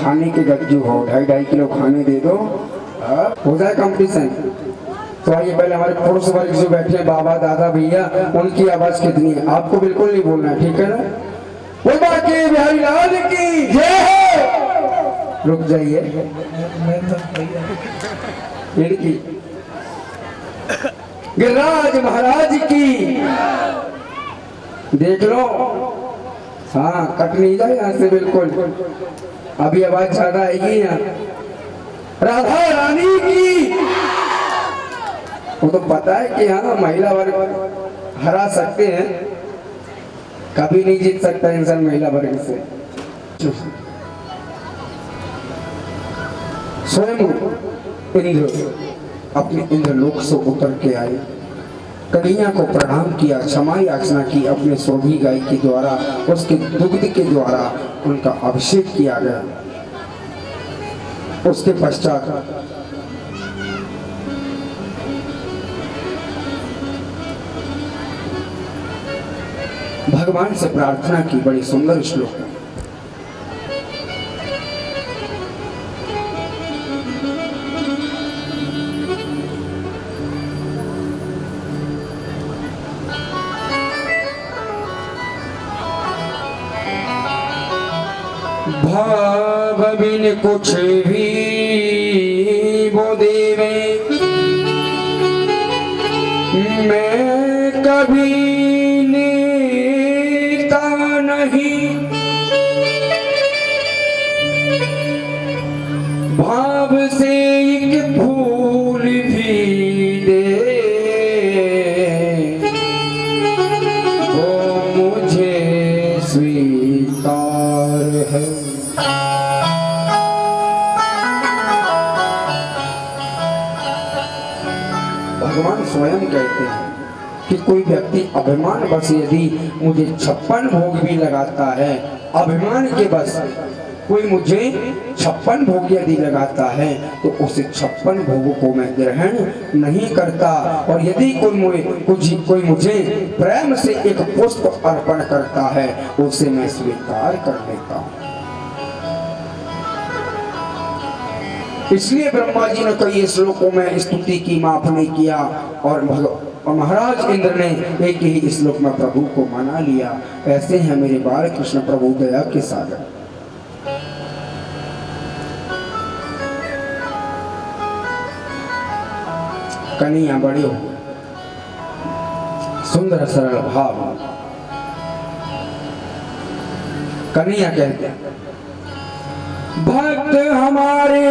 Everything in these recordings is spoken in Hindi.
खाने के गज्जू हो, 2.5 किलो खाने दे दो, हो जाए कंपटीशन। तो आइए पहले हमारे पुरुष वर्ग जो बैठे हैं, बाबा दादा भैया, उनकी आवाज कितनी है आपको बिल्कुल नहीं बोलना है, ठीक है ना? वो बाकी बिहारी लाल की जय हो। रुक जाइए, इनकी गिरिराज महाराज की देख लो। हाँ, कट नहीं जाए यहाँ से बिल्कुल, अभी आवाज ज्यादा आएगी यहाँ। राधा रानी की, वो तो पता है कि हाँ महिला वर्ग हरा सकते हैं, कभी नहीं जीत सकता इंसान महिला वर्ग से। स्वयं इंद्र अपने इंद्रलोक से उतर के आए, कन्हैया को प्रणाम किया, क्षमा याचना की, अपने सोभी गाय के द्वारा, उसके दुग्ध के द्वारा उनका अभिषेक किया गया। उसके पश्चात भगवान से प्रार्थना की, बड़ी सुंदर श्लोक। भाव बिन कुछ भी वो देवे, मैं कभी लेता नहीं। भाव से एक फूल भी दे वो मुझे स्वीकार है। भगवान स्वयं कहते हैं कि कोई व्यक्ति अभिमान बस यदि मुझे 56 भोग भी लगाता है, अभिमान के बस कोई मुझे 56 भोग यदि लगाता है तो उसे 56 भोगों को मैं ग्रहण नहीं करता। और यदि कोई मुझे प्रेम से एक पुष्प अर्पण करता है उसे मैं स्वीकार कर लेता हूँ। इसलिए ब्रह्मा जी ने कई श्लोकों में स्तुति की, माफ नहीं किया, और महाराज इंद्र ने एक ही श्लोक में प्रभु को मना लिया। ऐसे हैं मेरे बाल कृष्ण प्रभु दया के सागर। कन्हैया बड़े हो, सुंदर सरल भाव। कन्हैया कहते हैं भक्त हमारे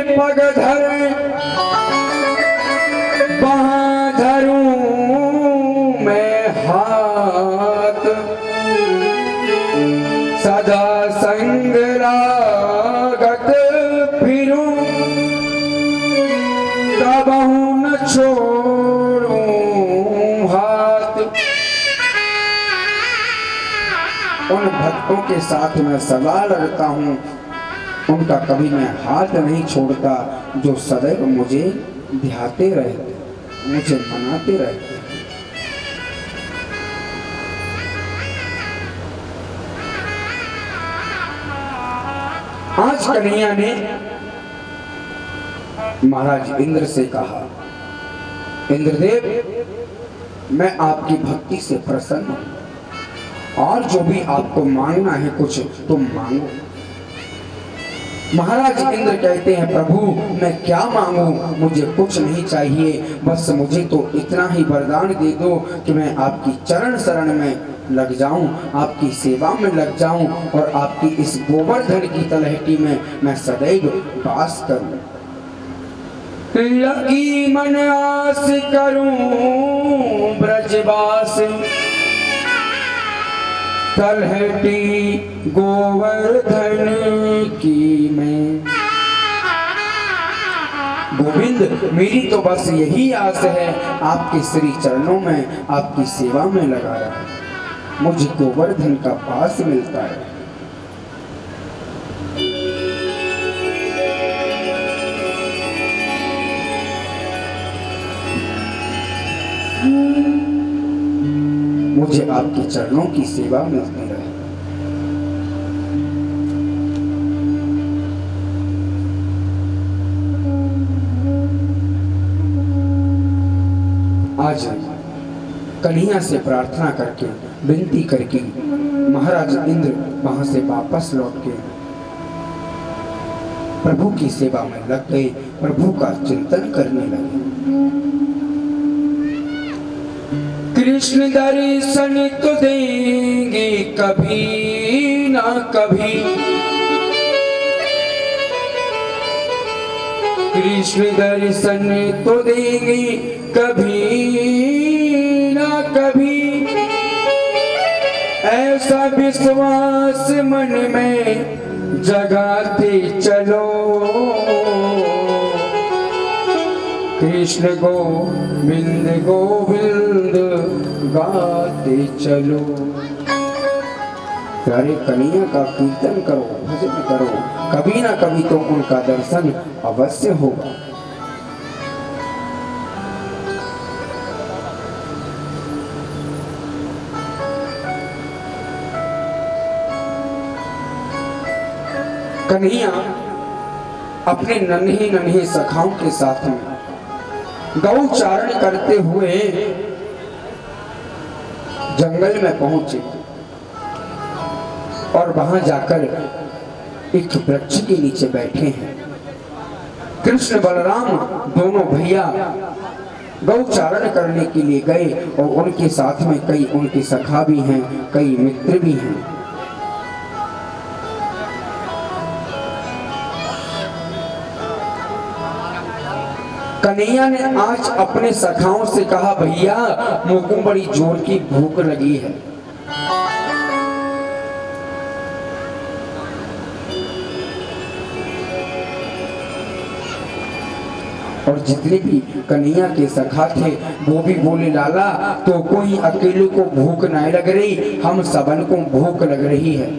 पग धर वहाँ धरूं मैं हाथ, सदा संग लागत फिरूं कबहू न छोड़ूं हाथ। उन भक्तों के साथ मैं सदा लड़ता हूँ, उनका कभी मैं हाथ नहीं छोड़ता, जो सदैव मुझे ध्याते रहते, मुझे मनाते रहते। आज कन्हैया ने महाराज इंद्र से कहा, इंद्रदेव मैं आपकी भक्ति से प्रसन्न हूं, और जो भी आपको मांगना है कुछ तुम मांगो। महाराज इंद्र कहते हैं प्रभु मैं क्या मांगू, मुझे कुछ नहीं चाहिए, बस मुझे तो इतना ही वरदान दे दो कि मैं आपकी चरण शरण में लग जाऊं, आपकी सेवा में लग जाऊं, और आपकी इस गोवर्धन की तलहटी में मैं सदैव वास करूं। लगी मन आस करूं ब्रजवास, तलहटी गोवर्धन की मैं। गोविंद मेरी तो बस यही आस है, आपके श्री चरणों में आपकी सेवा में लगा रहा, मुझे गोवर्धन का पास मिलता है। मुझे आपके चरणों की सेवा मिलती रहे। कन्हैया से प्रार्थना करके, विनती करके महाराज इंद्र वहां से वापस लौट के प्रभु की सेवा में लग गए, प्रभु का चिंतन करने लगे। कृष्ण दर्शन तो देंगे कभी ना कभी, कृष्ण दर्शन तो देंगे कभी ना कभी, ऐसा विश्वास मन में जगाते चलो, कृष्ण गोविंद गोविंद गाते चलो। प्यारे कन्हैया का कीर्तन करो, भजन करो, कभी ना कभी तो उनका दर्शन अवश्य होगा। कन्हैया अपने नन्हे नन्हे सखाओं के साथ में गौचारण करते हुए जंगल में पहुंचे और वहां जाकर एक वृक्ष के नीचे बैठे हैं। कृष्ण बलराम दोनों भैया गौचारण करने के लिए गए और उनके साथ में कई उनके सखा भी हैं, कई मित्र भी हैं। कन्हैया ने आज अपने सखाओं से कहा, भैया मुझको बड़ी जोर की भूख लगी है। और जितने भी कन्हैया के सखा थे वो भी बोले, लाला तो कोई अकेले को भूख नहीं लग रही, हम सबन को भूख लग रही है।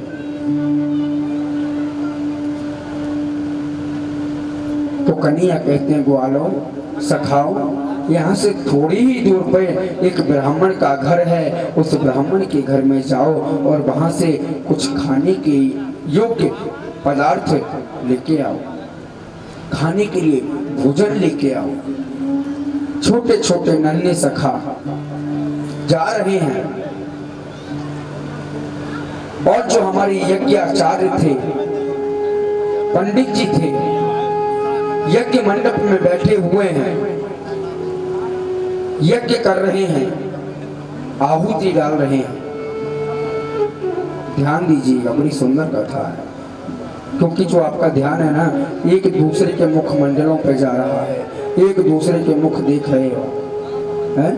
तो कन्हैया कहते हैं, ग्वालो सखाओ, यहाँ से थोड़ी ही दूर पर एक ब्राह्मण का घर है, उस ब्राह्मण के घर में जाओ और वहां से कुछ खाने के योग्य पदार्थ लेके आओ, खाने के लिए भोजन लेके आओ। छोटे छोटे नन्हे सखा जा रहे हैं और जो हमारे यज्ञ आचार्य थे, पंडित जी थे, यज्ञ मंडप में बैठे हुए हैं, यज्ञ कर रहे हैं, आहुति डाल रहे हैं। ध्यान दीजिएगा, बड़ी सुंदर कथा है, क्योंकि जो आपका ध्यान है ना, एक दूसरे के मुखमंडलों पे जा रहा है, एक दूसरे के मुख देख रहे हो, हैं?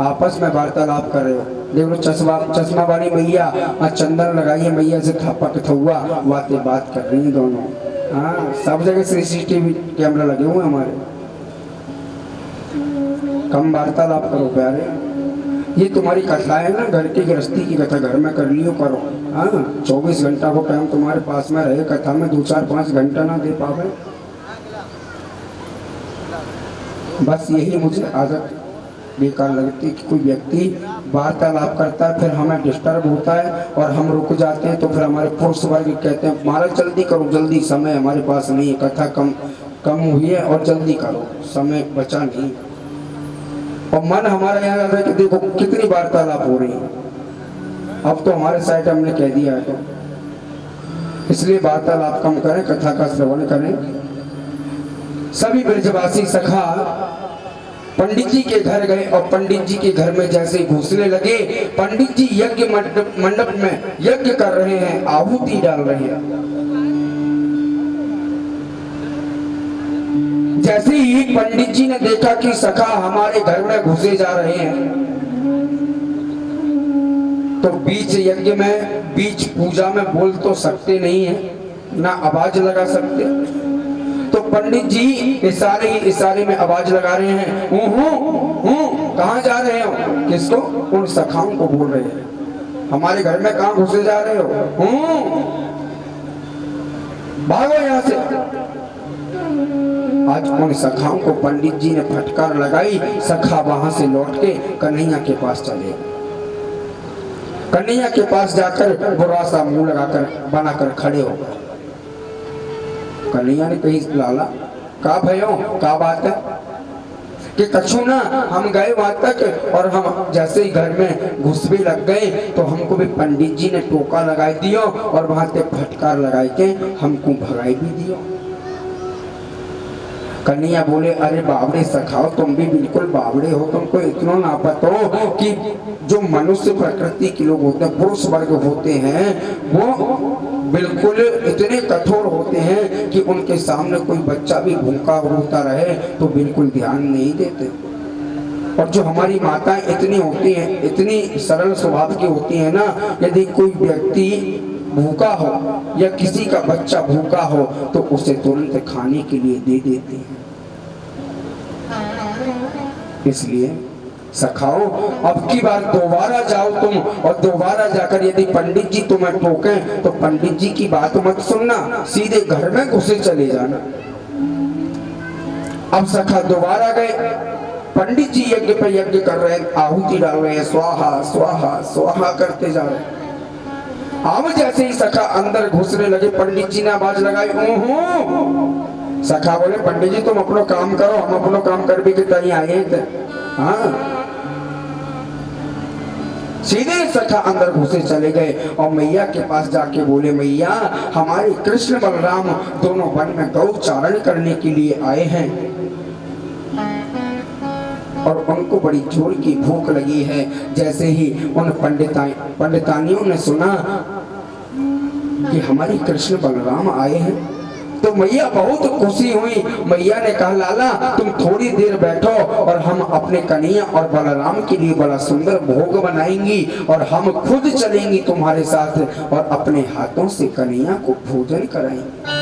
आपस में वार्तालाप कर रहे हो। देख लो चश्मा वाली मैया चंदन लगाइए, मैया से थपक थुआ बातें बात कर रही हैं दोनों। हाँ, सब जगह CCTV कैमरा लगे हुए हमारे। कम वार्तालाप करो प्यारे, ये तुम्हारी कथा है ना, घर की गृहस्थी की कथा घर में कर लियो करो। हाँ, 24 घंटा को टाइम तुम्हारे पास में रहे, कथा में 2-4-5 घंटा ना दे पावे। बस यही मुझे आदत बेकार लगती कि कोई व्यक्ति वार्तालाप करता है, फिर हमें डिस्टर्ब होता है और हम रुक जाते हैं, तो फिर हमारे पुरुष वर्ग कहते हैं, मारा जल्दी करो, जल्दी, समय हमारे पास नहीं है, कथा कम हुई है और जल्दी करो, समय बचा नहीं। और मन हमारा यहाँ आता है कि देखो कितनी वार्तालाप हो रही है, अब तो हमारे साइड हमने कह दिया है, तो इसलिए वार्तालाप कम करें, कथा का श्रवण करें। सभी ब्रजवासी सखा पंडित जी के घर गए और पंडित जी के घर में जैसे घुसने लगे, पंडित जी यज्ञ मंडप में यज्ञ कर रहे हैं, आहुति डाल रहे हैं। जैसे ही पंडित जी ने देखा कि सखा हमारे घर में घुसे जा रहे हैं, तो बीच यज्ञ में, बीच पूजा में बोल तो सकते नहीं है, ना आवाज लगा सकते, तो पंडित जी इशारे में आवाज लगा रहे हैं, कहाँ जा रहे हो? किसको? उन सखाओं को बोल रहे हैं, हमारे घर में कहाँ घुसे जा रहे हो? भागो यहाँ से। आज उन सखाओं को पंडित जी ने फटकार लगाई, सखा वहां से लौट के कन्हैया के पास चले। कन्हैया के पास जाकर बुरा सा मुंह लगाकर बनाकर खड़े हो गए। कन्हैया ने कही, लाला का भयो, का बात है? कि कछु ना, हम गए वहां तक और हम जैसे ही घर में घुस भी लग गए तो हमको भी पंडित जी ने टोका लगाई दियो और वहां तक फटकार लगाई के हमको भगाई भी दियो। कन्हैया बोले अरे बावड़े सखाओ, तुम भी बिल्कुल बावड़े हो, तुमको इतना ना पता हो कि जो मनुष्य प्रकृति के लोग होते हैं, पुरुष वर्ग होते हैं, वो बिल्कुल इतने कठोर होते हैं कि उनके सामने कोई बच्चा भी भूखा रोता रहे तो बिल्कुल ध्यान नहीं देते। और जो हमारी माताएं इतनी होती हैं, इतनी सरल स्वभाव की होती हैं ना, यदि कोई व्यक्ति भूखा हो या किसी का बच्चा भूखा हो तो उसे तुरंत खाने के लिए दे देती हैं। इसलिए सखाओ, अब की बार दोबारा जाओ तुम और दोबारा जाकर यदि पंडित जी तुम्हें टोकें तो पंडित जी की बात मत सुनना, सीधे घर में घुसे चले जाना। अब सखा दोबारा गए, पंडित जी यज्ञ पर यज्ञ कर रहे हैं, आहुति डाल रहे हैं, स्वाहा स्वाहा स्वाहा करते जा रहे हैं। अब जैसे ही सखा अंदर घुसने लगे, पंडित जी ने आवाज लगाई, ओहो। सखा बोले पंडित जी तुम अपना काम करो, हम अपना काम कर भी के आए थे। हाँ, सीधे सखा अंदर घुसे चले गए और मैया के पास जाके बोले मैया हमारे कृष्ण बलराम दोनों वन में गौ चारण करने के लिए आए हैं और उनको बड़ी जोर की भूख लगी है। जैसे ही उन पंडितानियों ने सुना कि हमारे कृष्ण बलराम आए हैं तो मैया बहुत खुशी हुई। मैया ने कहा लाला तुम थोड़ी देर बैठो और हम अपने कन्हैया और बलराम के लिए बड़ा सुंदर भोग बनाएंगी और हम खुद चलेंगी तुम्हारे साथ और अपने हाथों से कन्हैया को भोजन कराएंगे।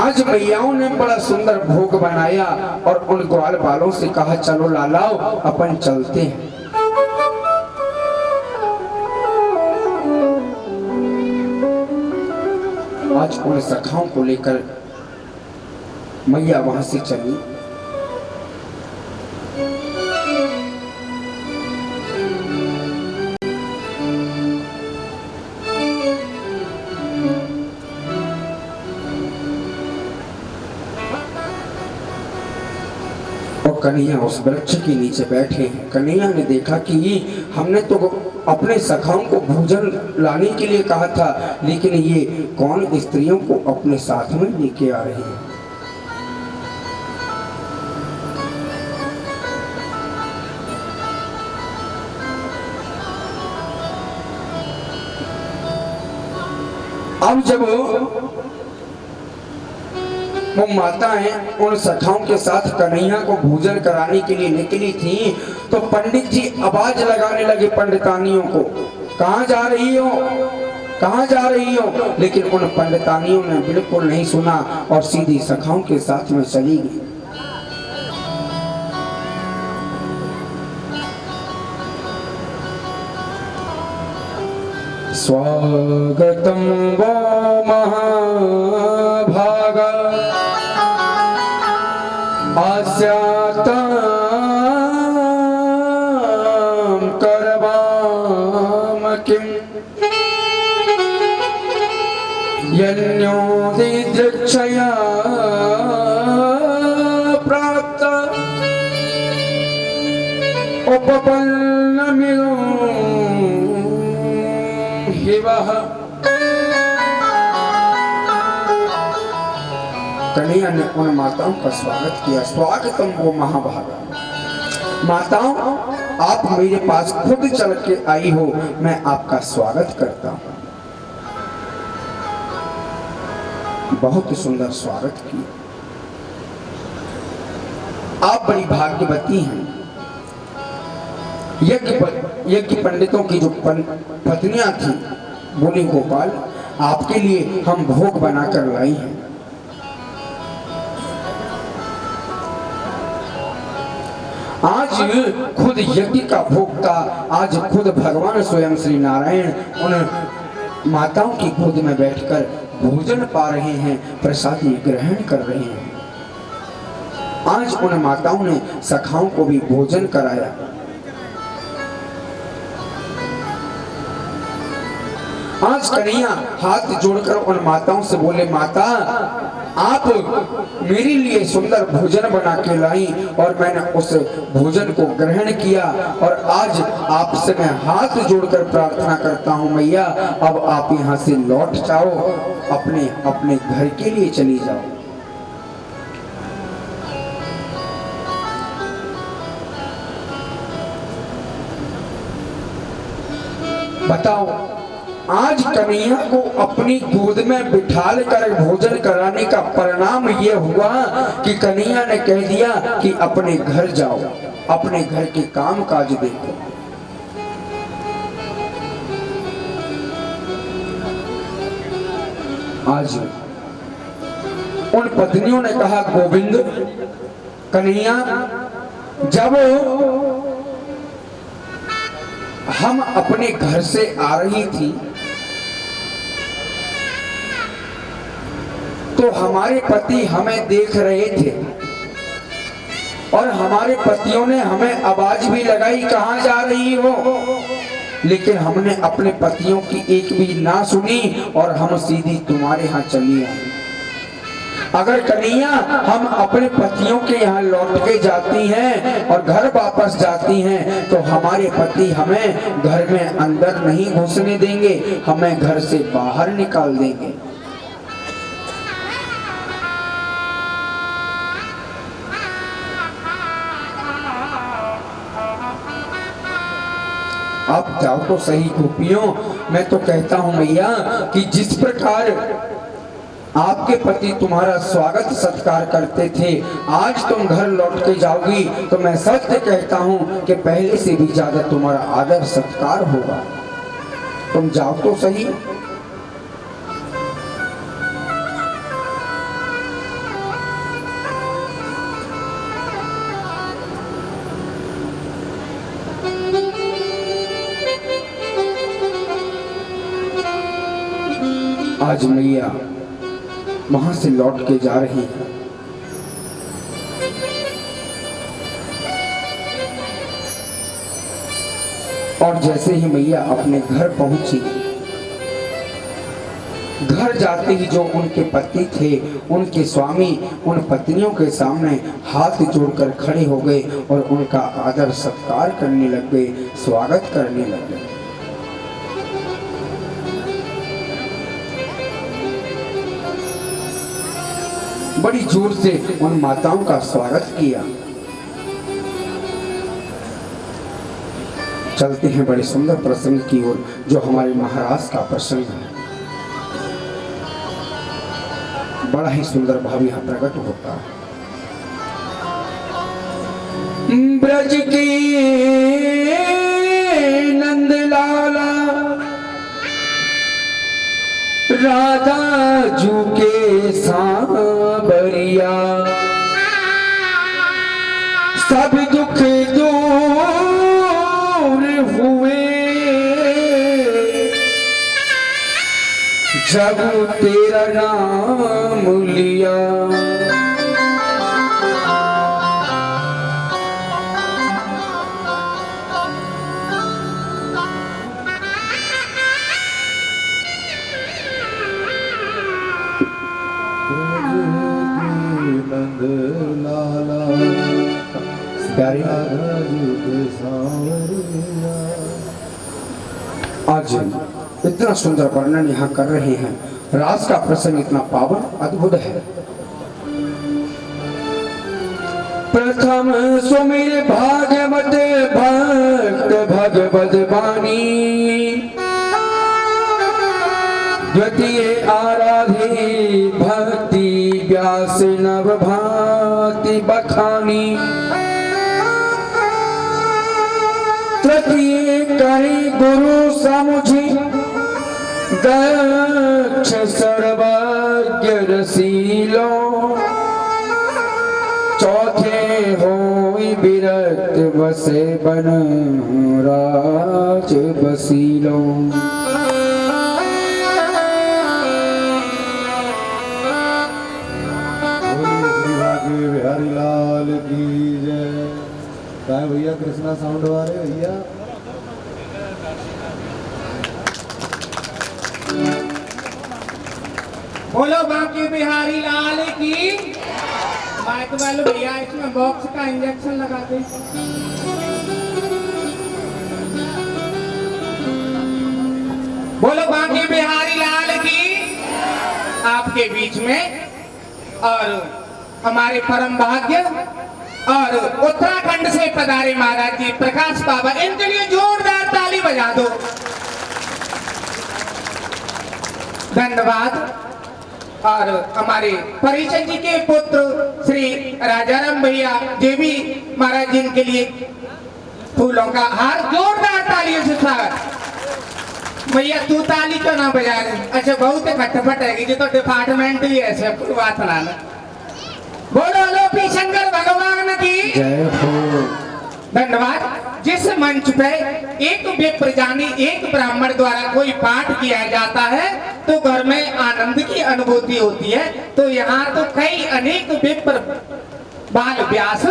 आज मैयाओं ने बड़ा सुंदर भोग बनाया और उन ग्वाल बालों से कहा चलो लालाओ अपन चलते हैं। आज उन सखाओं को लेकर मैया वहां से चली। और कन्हैया उस वृक्ष के नीचे बैठे हैं। कन्हैया ने देखा कि हमने तो अपने सखाओं को भोजन लाने के लिए कहा था, लेकिन ये कौन स्त्रियों को अपने साथ में लेके आ रही है। अब जब वो माताएं उन सखाओं के साथ कन्हैया को भोजन कराने के लिए निकली थी तो पंडित जी आवाज लगाने लगे पंडितानियों को, कहाँ जा रही हो, कहाँ जा रही हो। लेकिन उन पंडितानियों ने बिल्कुल नहीं सुना और सीधी सखाओं के साथ में चली गई। स्वागतम वो महाभागा आस्यातां करवाम किम यन्योदिदृक्षया प्राप्त उपपन्नमिदो हिवः। कन्हैया ने उन माताओं का स्वागत किया। स्वागतम वो महाभागा, माताओं आप मेरे पास खुद चल के आई हो, मैं आपका स्वागत करता हूँ। बहुत सुंदर स्वागत किया। आप बड़ी भाग्यवती हैं। यज्ञ पंडितों की जो पत्नियां थी बोली गोपाल आपके लिए हम भोग बनाकर लाई हैं। आज खुद यज्ञ का भोग था, आज खुद भगवान स्वयं श्री नारायण उन माताओं की गोद में बैठकर भोजन पा रहे हैं, प्रसादी ग्रहण कर रहे हैं। आज उन माताओं ने सखाओं को भी भोजन कराया। आज कन्हैया हाथ जोड़कर उन माताओं से बोले, माता आप मेरे लिए सुंदर भोजन बना के लाई और मैंने उस भोजन को ग्रहण किया और आज आपसे मैं हाथ जोड़कर प्रार्थना करता हूँ मैया, अब आप यहाँ से लौट जाओ, अपने अपने घर के लिए चली जाओ। बताओ, आज कन्हैया को अपनी गोद में बिठाल कर भोजन कराने का परिणाम ये हुआ कि कन्हैया ने कह दिया कि अपने घर जाओ, अपने घर के काम काज देखो। आज उन पत्नियों ने कहा, गोविंद, कन्हैया जब हम अपने घर से आ रही थी तो हमारे पति हमें देख रहे थे और हमारे पतियों ने हमें आवाज भी लगाई, कहां जा रही हो, लेकिन हमने अपने पतियों की एक भी ना सुनी और हम सीधी तुम्हारे यहाँ चली आई। अगर कन्हैया हम अपने पतियों के यहाँ लौट के जाती हैं और घर वापस जाती हैं तो हमारे पति हमें घर में अंदर नहीं घुसने देंगे, हमें घर से बाहर निकाल देंगे। आप जाओ तो सही गोपियों, मैं तो कहता हूं मैया कि जिस प्रकार आपके पति तुम्हारा स्वागत सत्कार करते थे, आज तुम घर लौट के जाओगी तो मैं सत्य कहता हूं कि पहले से भी ज्यादा तुम्हारा आदर सत्कार होगा। तुम जाओ तो सही। आज मैया वहां से लौट के जा रही है और जैसे ही मैया अपने घर पहुंची, घर जाते ही जो उनके पति थे, उनके स्वामी उन पत्नियों के सामने हाथ जोड़कर खड़े हो गए और उनका आदर सत्कार करने लग गए, स्वागत करने लग गए। बड़ी जोर से उन माताओं का स्वागत किया। चलते हैं बड़े सुंदर प्रसंग की ओर जो हमारे महाराज का प्रसंग है। बड़ा ही सुंदर भाव यहाँ प्रकट होता है। ब्रज की नंद लाला राधा जू के सांवरिया, सब दुख दूर हुए जब तेरा नाम लिया। आज इतना सुंदर वर्णन यहाँ कर रहे हैं। रास का प्रसंग इतना पावन अद्भुत है। प्रथम सुमिर भागवत भक्त भगवत बानी, द्वितीय आराधे भक्ति व्यास नव भांति बखानी, तृतीय करे गुरु समुझी दक्ष सर्वज्ञ रसीलो, चौथे होई विरक्त बसे बन राज बसीलो। बिहारी लाल की जय। काय भैया कृष्णा साउंड वाले भैया। बोलो बांके बिहारी लाल की। माइक वाले भैया इसमें बॉक्स का इंजेक्शन लगा दे। बोलो बांके बिहारी लाल की। आपके बीच में और हमारे परम भाग्य और उत्तराखंड से पधारे महाराज जी प्रकाश बाबा, इनके लिए जोरदार ताली बजा दो। धन्यवाद। और हमारे परिचय जी के पुत्र श्री राजाराम भैया जी भी महाराज जी के लिए फूलों का हार, जोरदार तालियों से स्वागत। भैया तू ताली क्यों ना बजा रहे? अच्छा बहुत खटपट है कि तो डिपार्टमेंट ही ऐसे बात लाना। बोलो लोपी शंकर भगवान की जय हो। धन्यवाद। जिस मंच पे एक विप्र जानी एक ब्राह्मण द्वारा कोई पाठ किया जाता है तो घर में आनंद की अनुभूति होती है। तो यहाँ तो कई अनेक विप्र बाल व्यास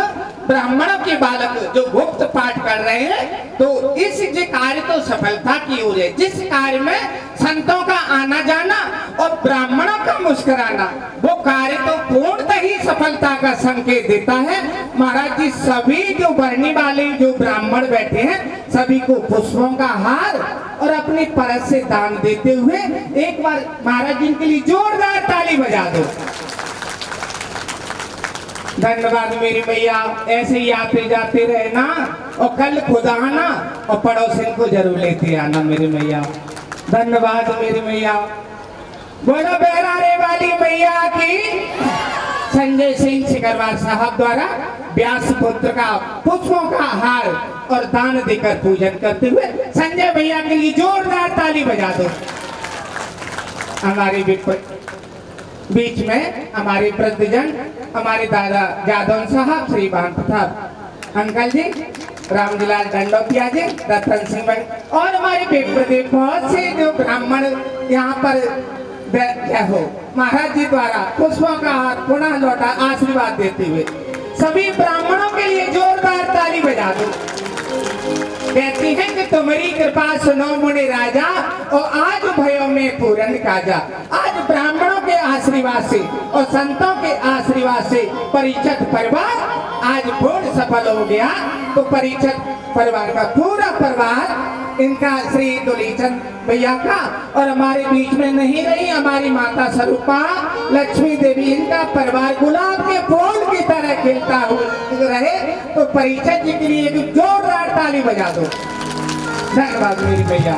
ब्राह्मणों के बालक जो गुप्त पाठ कर रहे हैं, तो इस जो कार्य तो सफलता की ओर है। जिस कार्य में संतों का आना जाना और ब्राह्मणों का मुस्कुराना, वो कार्य तो पूर्णतः ही सफलता का संकेत देता है। महाराज जी सभी जो भरने वाले जो ब्राह्मण बैठे हैं सभी को पुष्पों का हार और अपनी परस से दान देते हुए एक बार महाराज जी के लिए जोरदार ताली बजा दो। धन्यवाद मेरी मैया, ऐसे ही आते जाते रहना और कल खुद आना और पड़ोसन को जरूर लेते आना मेरी मैया। धन्यवाद मेरी मैया। बोलो बहरारे वाली मैया की। संजय सिंह सिकरवार साहब द्वारा व्यास पुत्र का पुष्पों का हार और दान देकर पूजन करते हुए संजय भैया के लिए जोरदार ताली बजा दो। हमारे बीच में हमारे वृद्धजन हमारे दादा जादव साहब, श्री भान प्रताप अंकल जी, रामजीलाल दंडोतिया जी, रतन सिंह और हमारे विप्रदेव बहुत से जो ब्राह्मण यहाँ पर क्या हो महाराज जी द्वारा पुष्पों का हाथ पुनः लौटा आशीर्वाद देते हुए सभी ब्राह्मणों के लिए जोरदार ताली बजा दो। कहती हैं कि तुम्हारी कृपा सुनो मुनि राजा और आज भयो में पूरन काजा। आज ब्राह्मणों के आशीर्वाद से और संतों के आशीर्वाद से परिषद परिवार आज पूर्ण सफल हो गया। तो परिषद परिवार का पूरा परिवार इनका श्री दुलीचंद भैया का और हमारे बीच में नहीं रही हमारी माता स्वरूपा लक्ष्मी देवी, इनका परिवार गुलाब के फूल की तरह खिलता हुआ रहे। तो परिषद जी के लिए एक जोरदार ताली बजा दो। धन्यवाद मेरी भैया।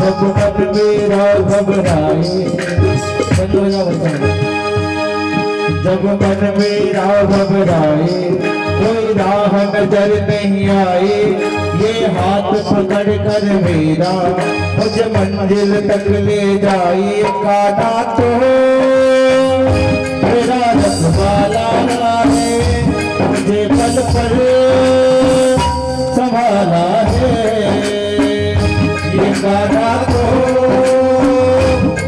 जब मन मेरा घबराए, जब मन मेरा घबराए कोई राह नजर नहीं आए, ये हाथ पकड़ कर मेरा मुझे मंजिल तक ले जाए। काना तो मेरा रखवाला है, मुझे पल पल संभाला है। ये काना तो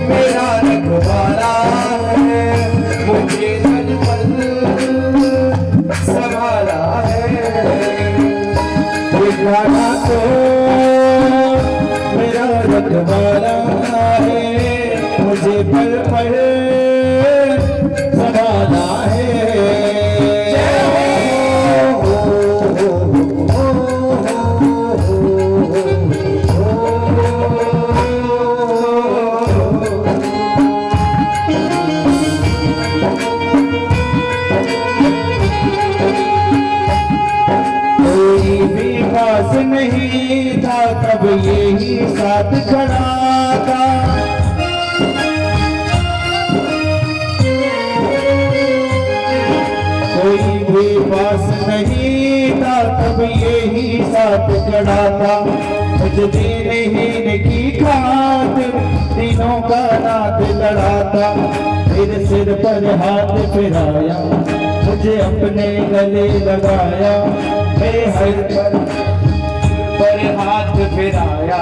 मेरा रखवाला है, मुझे पल पल संभाला है। ये काना तो मेरा रखवाला है, मुझे पल पल संभाला है। नहीं था तब यही साथ खड़ा था, कोई भी पास नहीं था तब यही साथ खड़ा था। मुझे दीन की खातिर तीनों का नाथ लड़ा था। मेरे सिर पर हाथ फिराया, मुझे अपने गले लगाया। मेरे हर पर हाथ फिराया,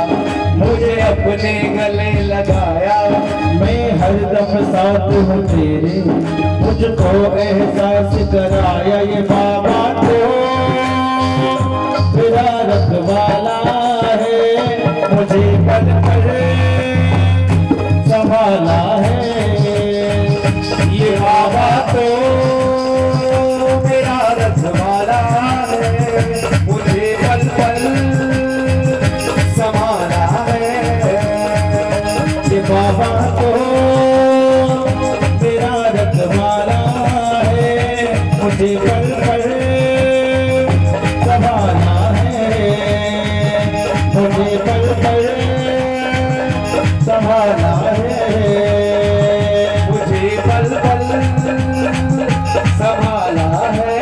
मुझे अपने गले लगाया, मैं हरदम साथ हूँ तेरे, मुझको एहसास कराया ये बाबा तो मेरा रखवाला है, मुझे पल पल संभाला है, ये बाबा तो मेरा रखवाला है, मुझे पल पल संभाला है, ये बाबा तो मेरा रखवाला है, मुझे पल पल संभाला है, मुझे पल पल संभाला है, मुझे पल पल संभाला है।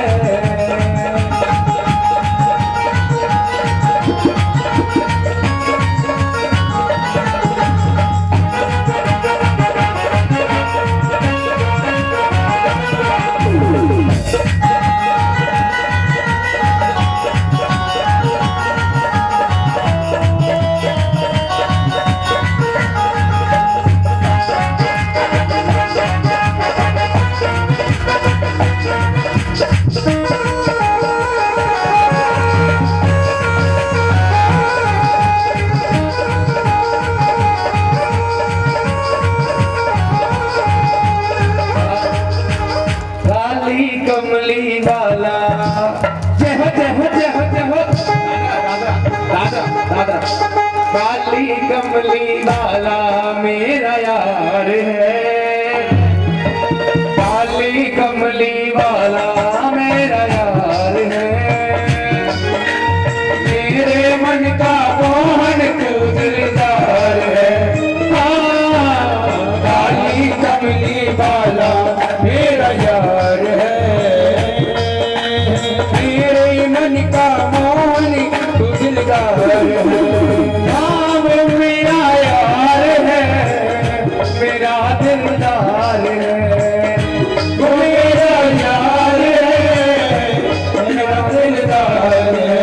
कमली वाला जय हो जय हो जय हो जय हो दादा दादा काली कमली वाला मेरा यार है, काली कमली वाला मेरा यार है, मेरे मन का मोहन तू दिलदार है, काली कमली वाला मेरा यार है, मेरे मन का मोहन तू दिलदार है, नाम मेरा यार है, मेरा दिलदार है, वो मेरा यार है, मेरा दिलदार है,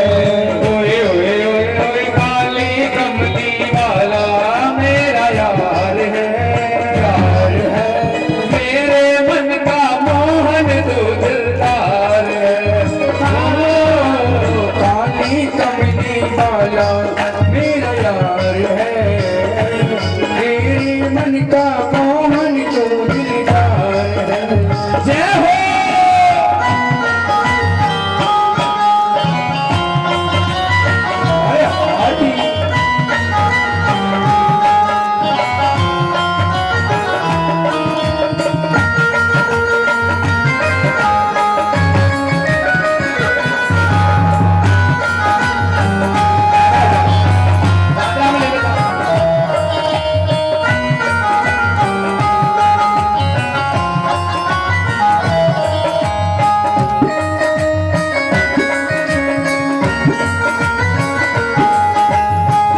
ओए ओए ओए ओए काली कमली वाला मेरा यार है, यार है, मेरे मन का मोहन तू दिलदार है, काली कमली वाला मेरा यार है, मेरे मन का मोहन तू दिलदार है। जय हो अरे हाथी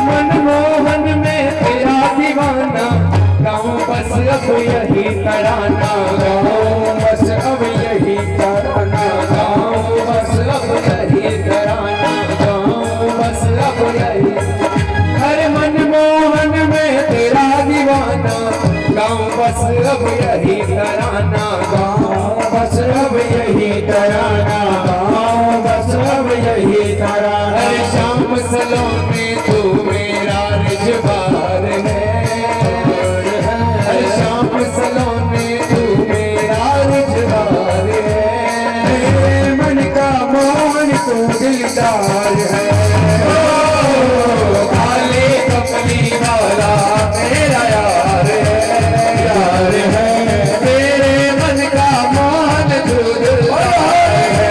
मनमोहन में तेरा दीवाना, गाँव बस अब यही तराना, गाँव बस अब यही तराना, गाँव बस अब यही तराना, गाँव बस अब यही, हर मनमोहन में तेरा दीवाना, गाँव बस अब यही तराना, गाँव बस अब यही तराना, गाँव बस अब यही तराना, हर शाम सलोने तू मेरा रिजवार है, हर शाम सलोने तू मेरा रिजवार है, मेरे मन का मोहन तू दिलदार है, काले कमली वाला मेरा यार है, यार है, मेरे मन का मोहन तू दिलदार है।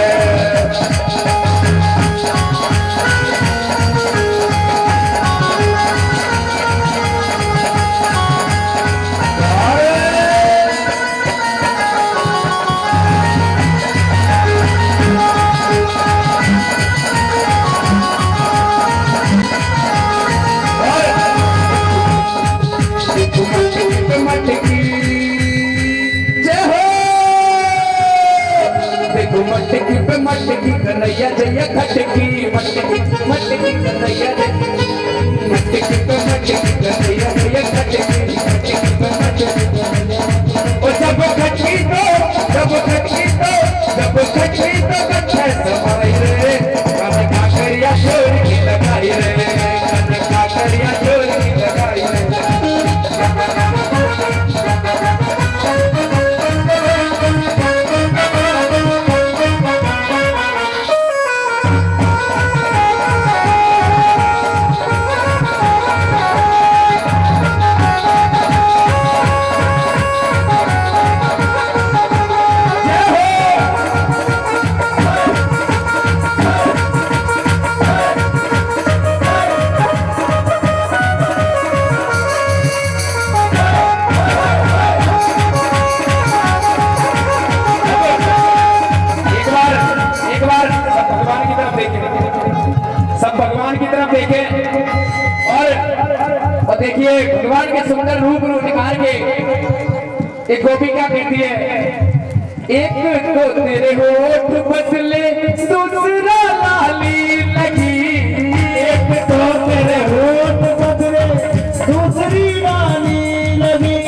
मटकी पे मटकी कन्हैया जैया खटकी, मटकी मटकी कन्हैया जैया, मटकी पे मटकी देखें और देखिए भगवान के सुंदर रूप निखार के एक गोपी क्या कहती है, एक तो तेरे होठ बदले दूसरा लाली लगी, एक तो तेरे होठ बदले दूसरी लाली लगी,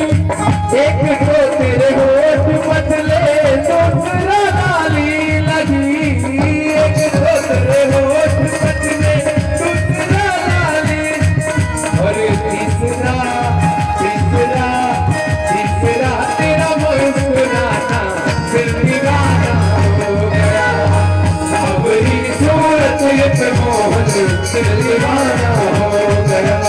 एक तो तेरे होठ बदले दूसरा लाली लगी, एक तो तेरे होठ बदले दूसरा लाली, और तीसरा तीसरा तीसरा तेरा मुस्कुराना फिर दीवाना हो गया, सावरी सूरत ये मोहन फिर दीवाना हो गया।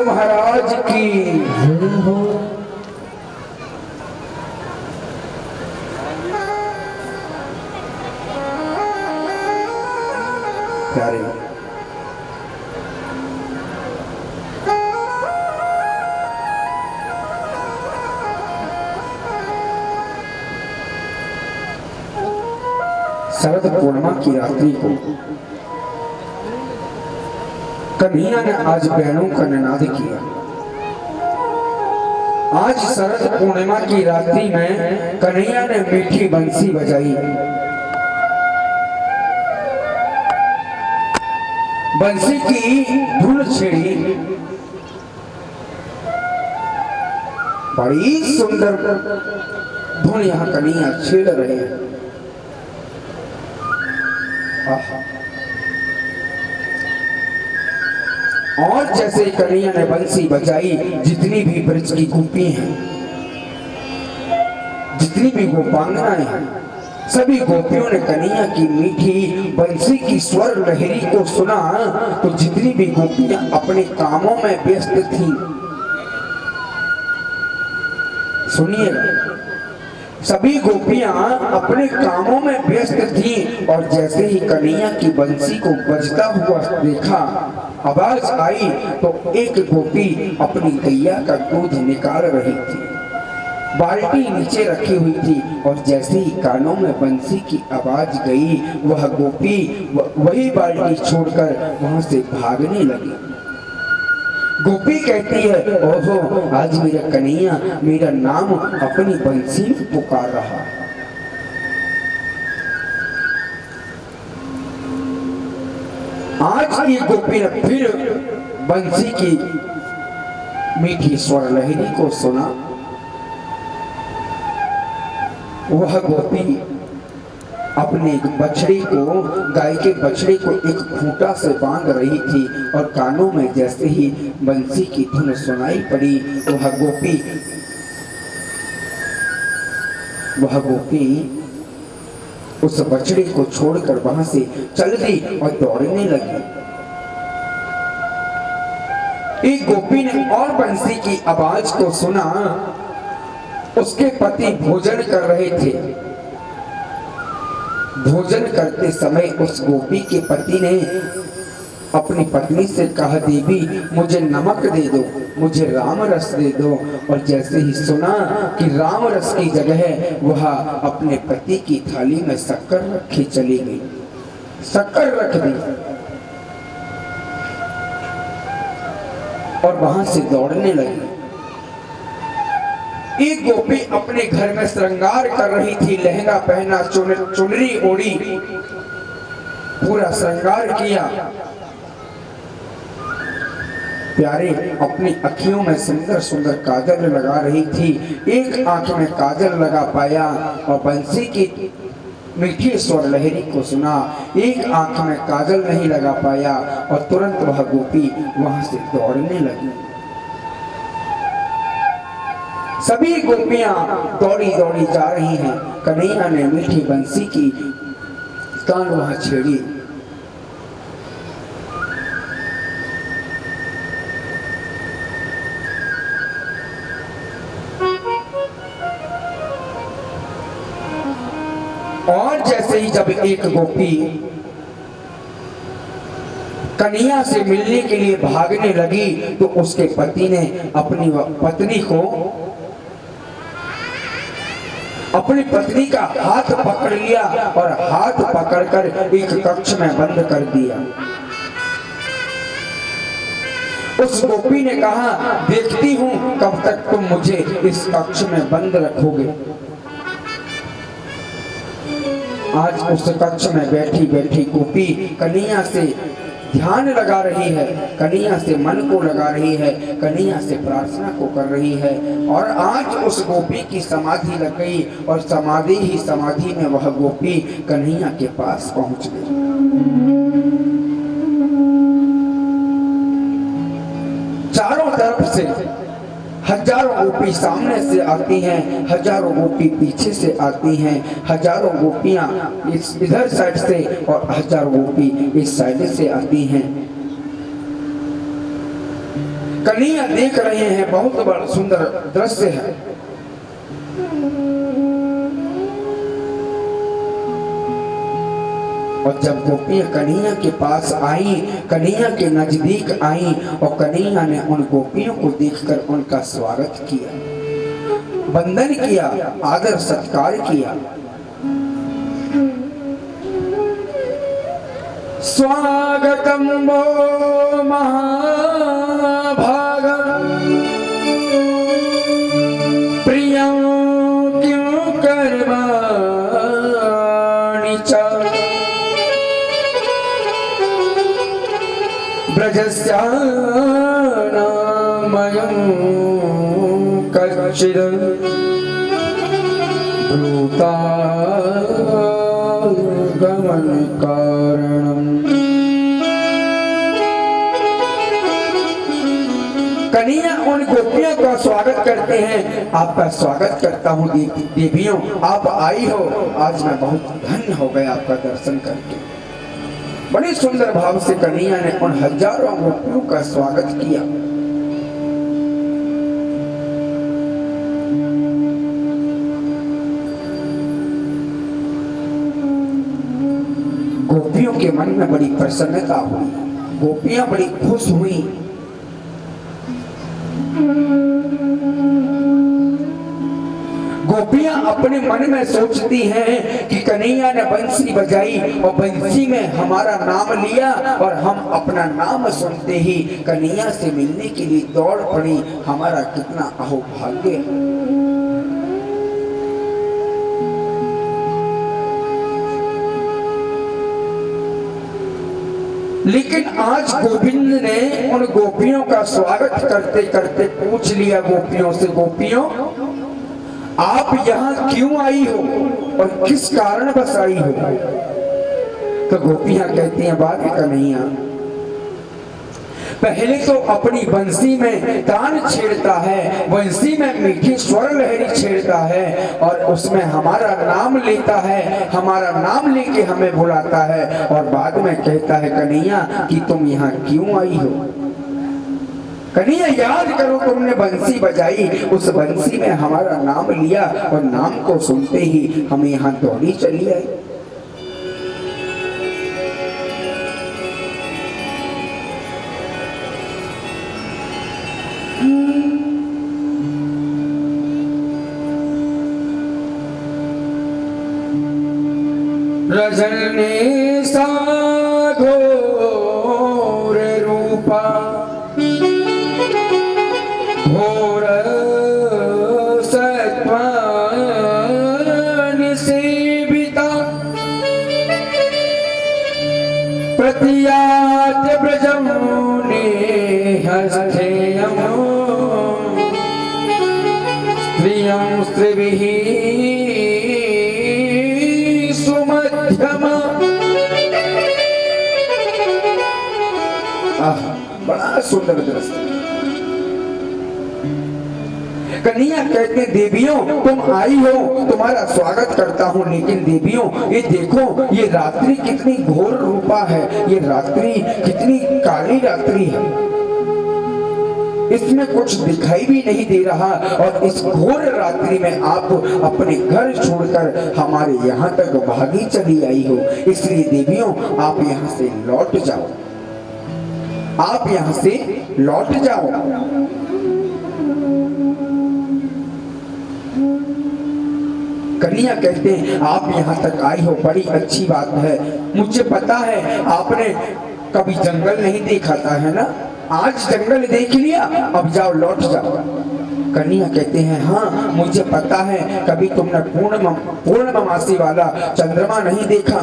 महाराज की प्यारे शरद पूर्णिमा की रात्रि को कन्हैया ने आज बहनों का निनाद किया। आज शरद पूर्णिमा की रात्रि में कन्हैया ने मीठी बंसी बजाई। बंसी की धुन छेड़ी, बड़ी सुंदर धुन यहाँ कन्हैया छेड़ रहे हैं। और जैसे कन्हैया ने बंसी बजाई, जितनी भी ब्रज की गोपी हैं, जितनी भी गोपांगनाएं हैं, सभी गोपियों ने कन्हैया की मीठी बंसी की स्वर लहरी को सुना तो जितनी भी गोपियां अपने कामों में व्यस्त थीं, सुनिएगा, सभी गोपियां अपने कामों में व्यस्त थीं और जैसे ही कन्हैया की बंसी को बजता हुआ देखा, आवाज आई तो एक गोपी अपनी गैया का दूध निकाल रही थी। बाल्टी नीचे रखी हुई थी और जैसे ही कानों में बंसी की आवाज गई, वह गोपी वही बाल्टी छोड़कर वहां से भागने लगी। गोपी कहती है, ओहो, आज मेरा कन्हैया मेरा नाम अपनी बंसी में पुकार रहा है। आज ये गोपी ने फिर बंसी की मीठी स्वर लहरी को सुना। वह गोपी अपने बछड़ी को, गाय के बछड़े को एक खूंटा से बांध रही थी और कानों में जैसे ही बंसी की धुन सुनाई पड़ी, वह गोपी उस बछड़े को छोड़कर वहां से चल दी और दौड़ने लगी। एक गोपी ने और बंसी की आवाज को सुना। उसके पति भोजन कर रहे थे। भोजन करते समय उस गोपी के पति ने अपनी पत्नी से कहा, देवी मुझे नमक दे दो, मुझे राम रस दे दो। और जैसे ही सुना कि राम रस की जगह वह अपने पति की थाली में शक्कर रखी चली गई, शक्कर रख दी और वहां से दौड़ने लगी। एक गोपी अपने घर में श्रृंगार कर रही थी, लहंगा पहना, चुनरी ओढ़ी, पूरा श्रृंगार किया। प्यारे अपनी अखियों में सुंदर सुंदर काजल लगा रही थी। एक आंख में काजल लगा पाया और बंसी की मीठी स्वर लहरी को सुना। एक आंख में काजल नहीं लगा पाया और तुरंत वह गोपी वहां से दौड़ने लगी। सभी गोपियां दौड़ी दौड़ी जा रही हैं। कन्हैया ने मीठी बंसी की तान वहां छेड़ी। और जैसे ही जब एक गोपी कन्हैया से मिलने के लिए भागने लगी तो उसके पति ने अपनी पत्नी का हाथ पकड़ लिया और हाथ पकड़कर एक कक्ष में बंद कर दिया। उस गोपी ने कहा, देखती हूं कब तक तुम मुझे इस कक्ष में बंद रखोगे। आज उस कक्ष में बैठी बैठी गोपी कन्हैया से ध्यान लगा रही है, कन्हैया से मन को लगा रही है, कन्हैया से प्रार्थना को कर रही है। और आज उस गोपी की समाधि लग गई और समाधि ही समाधि में वह गोपी कन्हैया के पास पहुंच गई। चारों तरफ से हजारों गोपी सामने से आती हैं, हजारों गोपी पीछे से आती हैं, हजारों गोपियां इस इधर साइड से और हजारों गोपी इस साइड से आती हैं। कन्हैया देख रहे हैं, बहुत बड़ा सुंदर दृश्य है। और जब गोपियां कन्हैया के पास आई, कन्हैया के नजदीक आई और कन्हैया ने उन गोपियों को देखकर उनका स्वागत किया, वंदन किया, आदर सत्कार किया। स्वागतम वो महाभागा प्रियं क्यों करवाणि च ब्रजस्यानामयं कच्चिद भूतागमन कारणम्। कन्हैया उन गोपियों का स्वागत करते हैं। आपका स्वागत करता हूँ देवियों, आप आई हो, आज मैं बहुत धन्य हो गया आपका दर्शन करके। बड़े सुंदर भाव से कन्हैया ने उन हजारों गोपियों का स्वागत किया। गोपियों के मन में बड़ी प्रसन्नता हुई, गोपियां बड़ी खुश हुई। गोपियां अपने मन में सोचती हैं कि कन्हैया ने बंसी बजाई और बंसी में हमारा नाम लिया और हम अपना नाम सुनते ही कन्हैया से मिलने के लिए दौड़ पड़ी। हमारा कितना अहोभाग्य है। लेकिन आज गोविंद ने उन गोपियों का स्वागत करते करते पूछ लिया गोपियों से, गोपियों आप यहाँ क्यों आई हो और किस कारण बस आई हो? तो गोपियां कहती हैं, बात कन्हैया पहले तो अपनी बंसी में तान छेड़ता है, बंसी में मीठी स्वर लहरी छेड़ता है और उसमें हमारा नाम लेता है, हमारा नाम लेके हमें बुलाता है और बाद में कहता है कन्हैया कि तुम यहाँ क्यों आई हो? कन्हैया याद करो, तुमने बंसी बजाई, उस बंसी में हमारा नाम लिया और नाम को सुनते ही हम यहाँ दौड़ी चली आई। रजनी सा घोर रूपा घोर सत्वानि सेविता प्रतियात ब्रजं नेहस्थेयं स्त्रियं स्त्रिभिः सुमध्यमा। बड़ा सुंदर दृश्य। कन्हैया कहते देवियों तुम आई हो, तुम्हारा स्वागत करता हूँ, लेकिन देवियों ये देखो ये रात्रि कितनी घोर रूपा है, ये रात्रि कितनी काली रात्रि है, इसमें कुछ दिखाई भी नहीं दे रहा और इस घोर रात्रि में आप अपने घर छोड़कर हमारे यहाँ तक भागी चली आई हो, इसलिए देवियों आप यहाँ से लौट जाओ, आप यहाँ से लौट जाओ। कन्हैया कहते हैं आप यहाँ तक आई हो बड़ी अच्छी बात है, मुझे पता है आपने कभी जंगल नहीं देखा था है ना, आज जंगल देख लिया, अब जाओ लौट जाओ। कन्हैया कहते हैं हाँ मुझे पता है कभी तुमने पूर्णमासी वाला चंद्रमा नहीं देखा,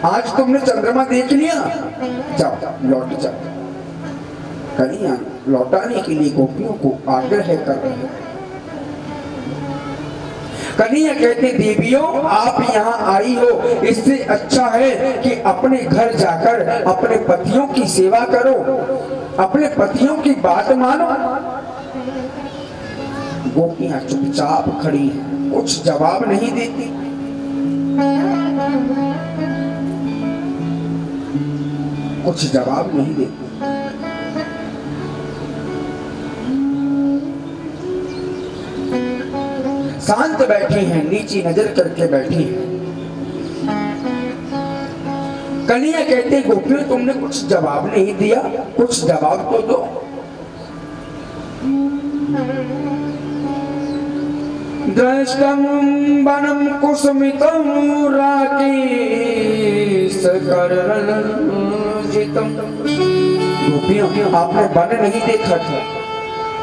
आज तुमने चंद्रमा देख लिया, जाओ लौट जाओ। कन्हैया लौटाने के लिए गोपियों को आग्रह कर रहे हैं। कन्हैया कहते देवियों आप यहाँ आई हो, इससे अच्छा है कि अपने घर जाकर अपने पतियों की सेवा करो, अपने पतियों की बात मानो। गोपियां चुपचाप खड़ी हैं, कुछ जवाब नहीं देती। कुछ जवाब नहीं देती। शांत बैठी हैं, नीची नजर करके बैठी हैं। कन्हैया कहते गोपियों तुमने कुछ जवाब नहीं दिया, कुछ जवाब तो दो। दृष्टं वनं कुसुमितं राकेशकररंजितं। गोपियों आपने वन नहीं देखा था,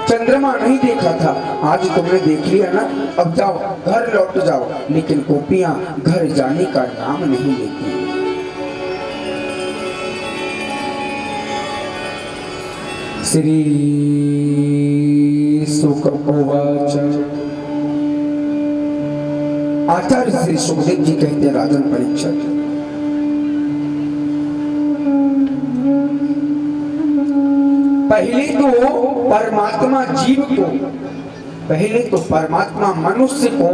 चंद्रमा नहीं देखा था, आज तुमने देख लिया ना, अब जाओ घर लौट जाओ। लेकिन गोपियां घर जाने का नाम नहीं लेती। श्री शुक उवाच। आचार्य श्री सुखदेव जी कहते हैं राजन परीक्षित पहले तो परमात्मा जीव को, पहले तो परमात्मा मनुष्य को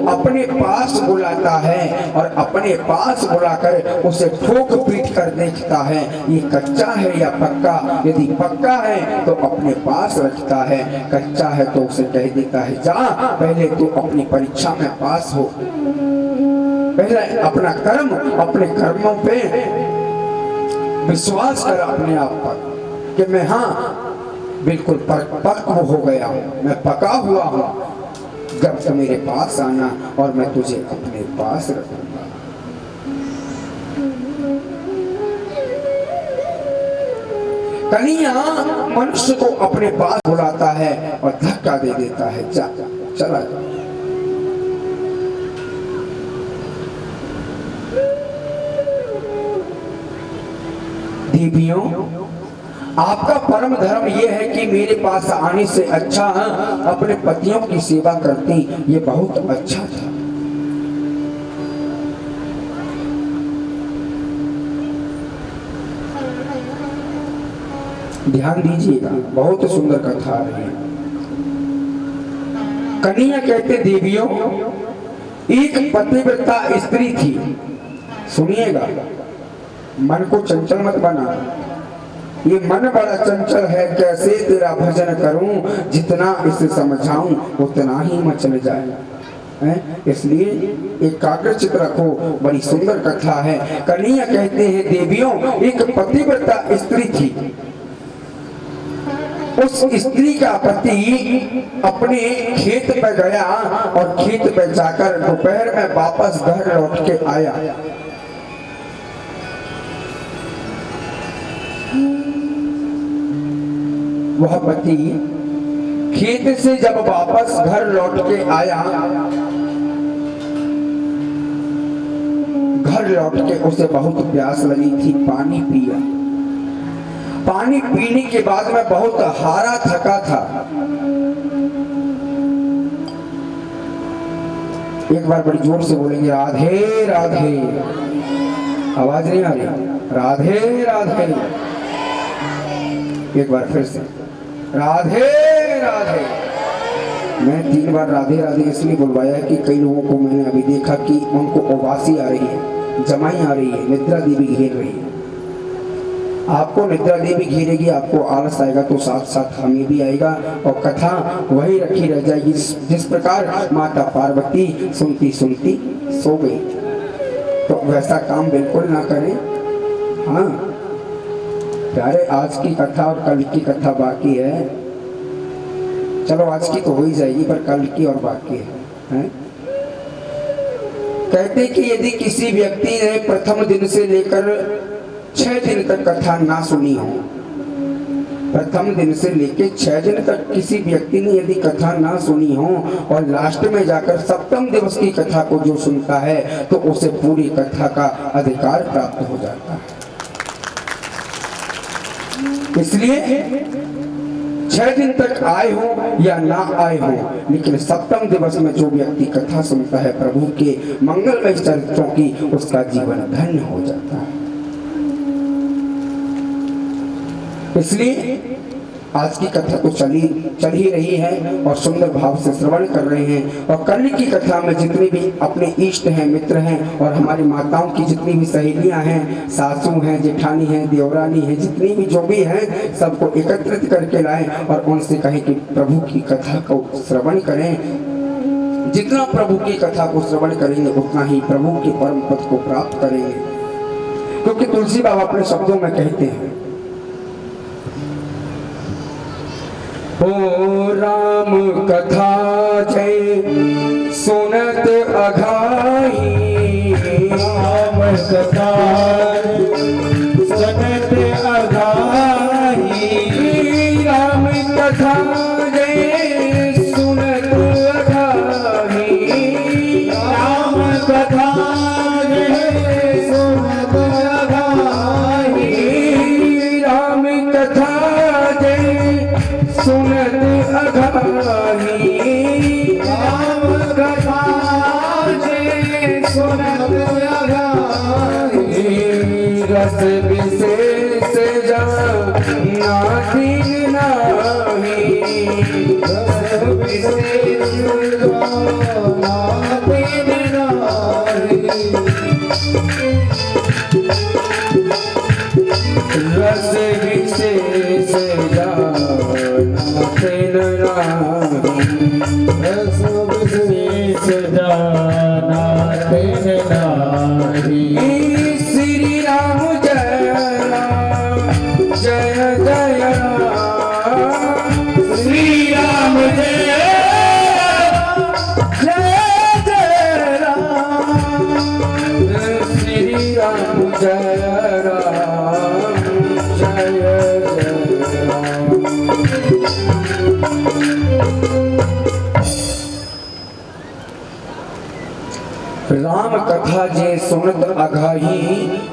अपने पास बुलाता है और अपने पास बुलाकर उसे ठोक पीट कर देखता है ये कच्चा है या पक्का। यदि पक्का है तो अपने पास रखता है, कच्चा है तो उसे कह देता है जा पहले तू अपनी परीक्षा में पास हो, पहले अपना कर्म, अपने कर्मों पे विश्वास कर अपने आप पर कि मैं हाँ बिल्कुल पक्व हो गया हूँ, मैं पका हुआ हूँ, जब से मेरे पास आना और मैं तुझे अपने पास रखूंगा। कन्हैया मनुष्य को अपने पास बुलाता है और धक्का दे देता है, जा चला जा। देवियों आपका परम धर्म यह है कि मेरे पास आने से अच्छा अपने पतियों की सेवा करती, ये बहुत अच्छा था। ध्यान दीजिएगा, बहुत सुंदर कथा आ रही है। कन्हैया कहते देवियों एक पतिव्रता स्त्री थी, सुनिएगा, मन को चंचल मत बना, ये मन बड़ा चंचल है, कैसे तेरा भजन करूं, जितना इसे समझाऊं उतना ही मचल जाए। इसलिए एकाग्रचित रखो, बड़ी सुंदर कथा है। कन्हैया कहते हैं देवियों एक पतिव्रता स्त्री थी, उस स्त्री का पति अपने खेत पे गया और खेत पे जाकर दोपहर में वापस घर लौट के आया। वह पति खेत से जब वापस घर लौट के आया, घर लौट के उसे बहुत प्यास लगी थी, पानी पिया। पानी पीने के बाद में बहुत हारा थका था। एक बार बड़ी जोर से बोलेंगे राधे राधे, आवाज नहीं आ रही, राधे राधे। एक बार फिर से राधे राधे। मैं 3 बार राधे राधे इसलिए बुलवाया कि कई लोगों को मैंने अभी देखा कि उनको उबासी आ रही है, जमाई आ रही है, निद्रा देवी घेर रही है। आपको निद्रा देवी घेरेगी, आपको आलस आएगा तो साथ साथ हमें भी आएगा और कथा वही रखी रह जाएगी जिस प्रकार माता पार्वती सुनती सुनती सो गई। तो वैसा काम बिल्कुल ना करें। हाँ प्यारे, आज की कथा और कल की कथा बाकी है। चलो आज की तो हो ही जाएगी, पर कल की और बाकी है। कहते कि यदि किसी व्यक्ति ने प्रथम दिन से लेकर 6 दिन तक कथा ना सुनी हो, प्रथम दिन से लेकर 6 दिन तक किसी व्यक्ति ने यदि कथा ना सुनी हो और लास्ट में जाकर 7वें दिवस की कथा को जो सुनता है तो उसे पूरी कथा का अधिकार प्राप्त हो जाता है। इसलिए 6 दिन तक आए हो या ना आए हो, लेकिन 7वें दिवस में जो व्यक्ति कथा सुनता है प्रभु के मंगलमय चरित्रों की, उसका जीवन धन्य हो जाता है। इसलिए आज की कथा तो चल ही रही है और सुंदर भाव से श्रवण कर रहे हैं। और कल की कथा में जितने भी अपने इष्ट हैं, मित्र हैं और हमारी माताओं की जितनी भी सहेलियां हैं, सासू हैं, जेठानी हैं, देवरानी हैं, जितनी भी जो भी हैं, सबको एकत्रित करके लाएं और उनसे कहें कि प्रभु की कथा को श्रवण करें। जितना प्रभु की कथा को श्रवण करेंगे उतना ही प्रभु के परम पद को प्राप्त करेंगे। क्योंकि तुलसी बाबा अपने शब्दों में कहते हैं, ओ राम कथा जय सुनत अघाई, राम कथा सुनत अघाई, राम कथा जय सुनत अघाई, राम कथा जय सुनत अघाई, राम कथा जय सुनत अघाई, राम कथा जय सुनत अघाई, रस विशेष जाना दीन नाही, रस विशेष जाना दीन नाही, रस विशेष जाना दीन नाही, रस विशेष जाना दीन नाही। श्री राम जय राम जय जय राम, श्री राम जय जय जय राम, श्री राम जय राम जय जय राम। राम कथा जे सुनत अघाई,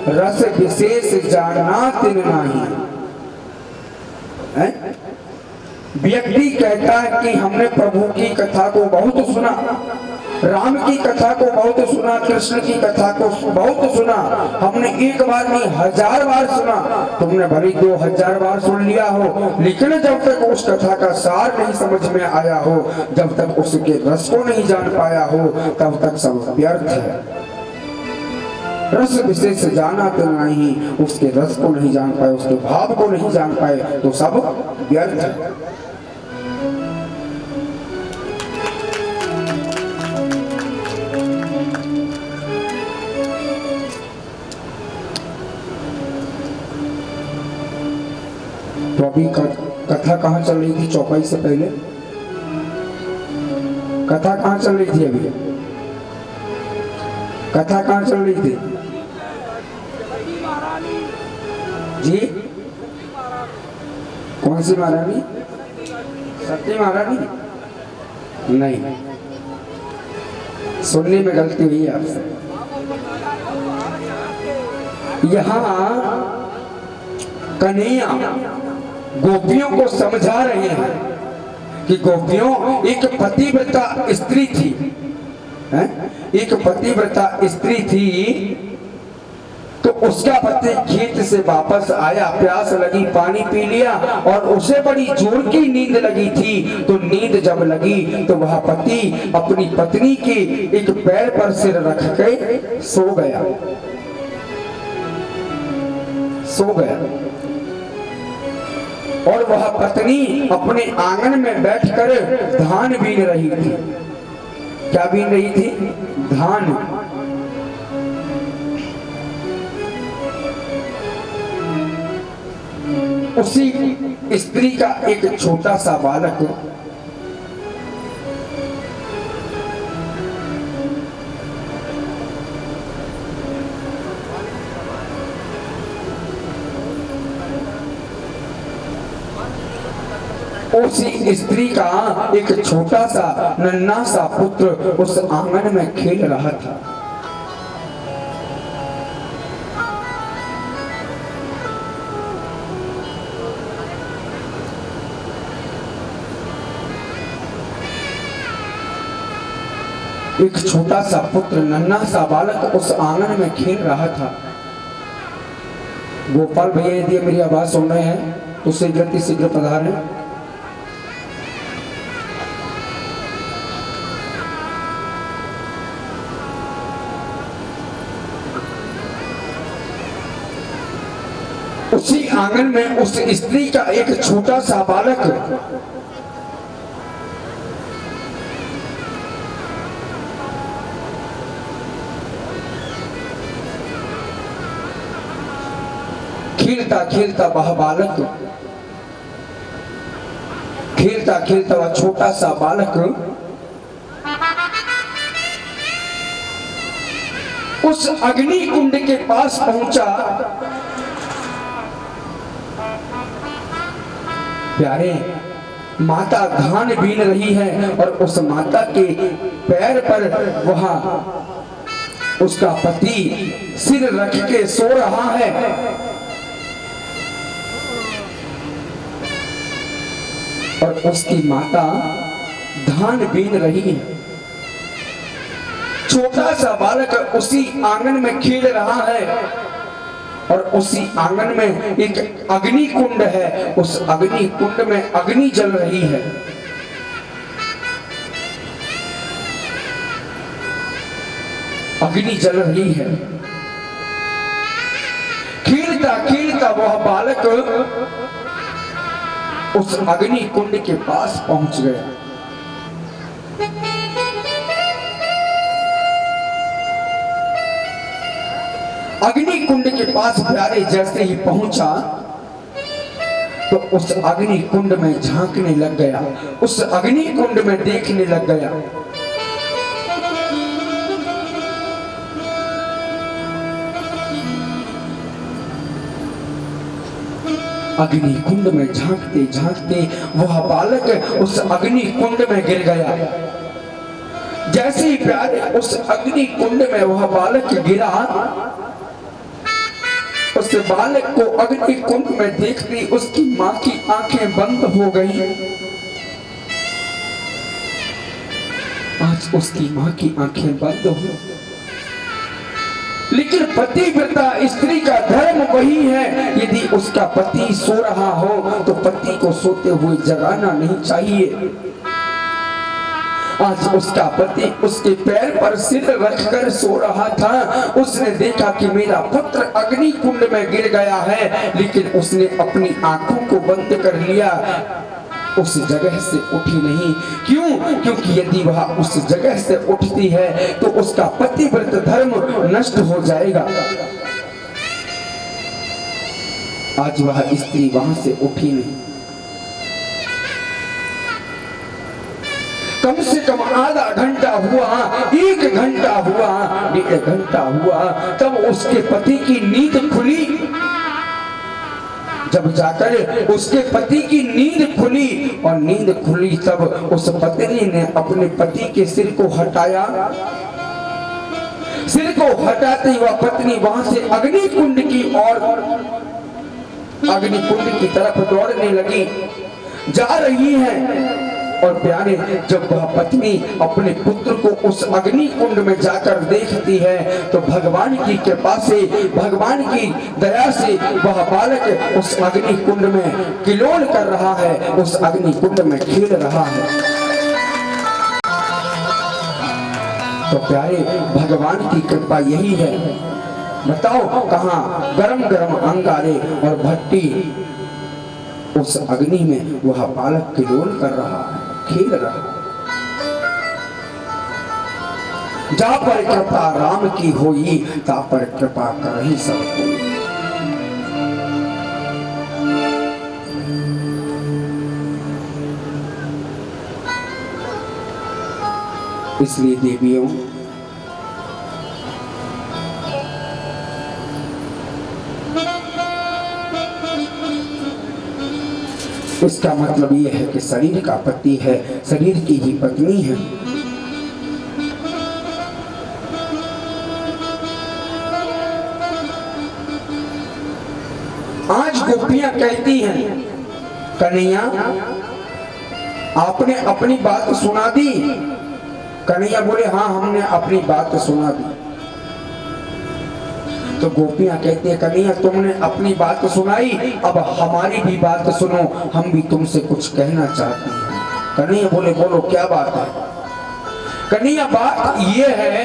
रस विशेष जाना तिन नाही। हैं? व्यक्ति कहता है कि हमने प्रभु की कथा को बहुत सुना, राम की कथा को बहुत सुना, कृष्ण की कथा को बहुत सुना, हमने एक बार नहीं 1000 बार सुना। तुमने भले 2000 बार सुन लिया हो, लेकिन जब तक उस कथा का सार नहीं समझ में आया हो, जब तक उसके रस को नहीं जान पाया हो, तब तक सब व्यर्थ है। रस विशेष जाना तो नहीं, उसके रस को नहीं जान पाए, उसके भाव को नहीं जान पाए, तो सब व्यर्थ है। तो अभी कथा कहाँ चल रही थी? चौपाई से पहले कथा कहाँ चल रही थी? अभी कथा कहाँ चल रही थी जी? कौन सी महारानी? सती महारानी? नहीं, सुनने में गलती हुई है आपसे। यहाँ कन्हैया गोपियों को समझा रहे हैं कि गोपियों, एक पतिव्रता स्त्री थी, एक पतिव्रता स्त्री थी तो उसका पति खेत से वापस आया, प्यास लगी, पानी पी लिया और उसे बड़ी जोर की नींद लगी थी। तो नींद जब लगी तो वह पति अपनी पत्नी के एक पैर पर सिर रख के सो गया। और वह पत्नी अपने आंगन में बैठकर धान बीन रही थी। क्या बीन रही थी? धान। उसी स्त्री का एक छोटा सा बालक उसी स्त्री का एक छोटा सा नन्हा सा पुत्र उस आंगन में खेल रहा था। एक छोटा सा पुत्र, नन्हा सा बालक उस आंगन में खेल रहा था। गोपाल भैया यदि मेरी आवाज सुन रहे हैं तो शीघ्र पधारें। उसी आंगन में उस स्त्री का एक छोटा सा बालक खेलता वह बालक खेलता वह छोटा सा बालक उस अग्नि कुंड के पास पहुंचा। प्यारे, माता धान बीन रही है और उस माता के पैर पर वहां उसका पति सिर रख के सो रहा है। और उसकी माता धान बीन रही है। छोटा सा बालक उसी आंगन में खेल रहा है और उसी आंगन में एक अग्नि कुंड है। उस अग्नि कुंड में अग्नि जल रही है। अग्नि जल रही है। खेलता वह बालक उस अग्नि कुंड के पास पहुंच गया। अग्नि कुंड के पास प्यारे जैसे ही पहुंचा तो उस अग्नि कुंड में झांकने लग गया, उस अग्नि कुंड में देखने लग गया। अग्नि कुंड में झांकते वह बालक उस अग्नि कुंड में गिर गया। जैसे ही प्यारे उस अग्नि कुंड में वह बालक गिरा, उस बालक को अग्नि कुंड में देखते उसकी मां की आंखें बंद हो गई। आज उसकी मां की आंखें बंद हो, लेकिन पतिव्रता स्त्री का धर्म वही है, यदि उसका पति सो रहा हो तो पति को सोते हुए जगाना नहीं चाहिए। आज उसका पति उसके पैर पर सिर रखकर सो रहा था। उसने देखा कि मेरा पुत्र अग्नि कुंड में गिर गया है, लेकिन उसने अपनी आंखों को बंद कर लिया, उस जगह से उठी नहीं। क्यों? क्योंकि यदि वह उस जगह से उठती है तो उसका पतिव्रत धर्म नष्ट हो जाएगा। आज वह स्त्री वहां से उठी नहीं। कम से कम आधा घंटा हुआ, 1 घंटा हुआ, 1.5 घंटा हुआ, तब उसके पति की नींद खुली। जब जाकर उसके पति की नींद खुली और नींद खुली तब उस पत्नी ने अपने पति के सिर को हटाया। सिर को हटाते हुआ पत्नी वहां से अग्नि कुंड की ओर, अग्नि कुंड की तरफ दौड़ने लगी। जा रही है और प्यारे, जब वह पत्नी अपने पुत्र को उस अग्नि कुंड में जाकर देखती है तो भगवान की कृपा से, भगवान की दया से वह बालक उस अग्नि कुंड में किलोल कर रहा है, उस अग्नि कुंड में खेल रहा है। तो प्यारे, भगवान की कृपा यही है। बताओ कहाँ गरम गरम अंगारे और भट्टी, उस अग्नि में वह बालक किलोल कर रहा है, खेल रहा है। जा पर कृपा राम की होई, ता पर कृपा कर ही सब कोई। इसलिए देवियों, इसका मतलब यह है कि शरीर का पति है, शरीर की ही पत्नी है। आज गोपियां कहती हैं, कन्हैया आपने अपनी बात सुना दी। कन्हैया बोले, हाँ हमने अपनी बात सुना दी। तो गोपियां कहती है, कन्हैया तुमने अपनी बात सुनाई, अब हमारी भी बात सुनो, हम भी तुमसे कुछ कहना चाहते हैं। कन्हैया बोले, बोलो क्या बात है। कन्हैया बात ये है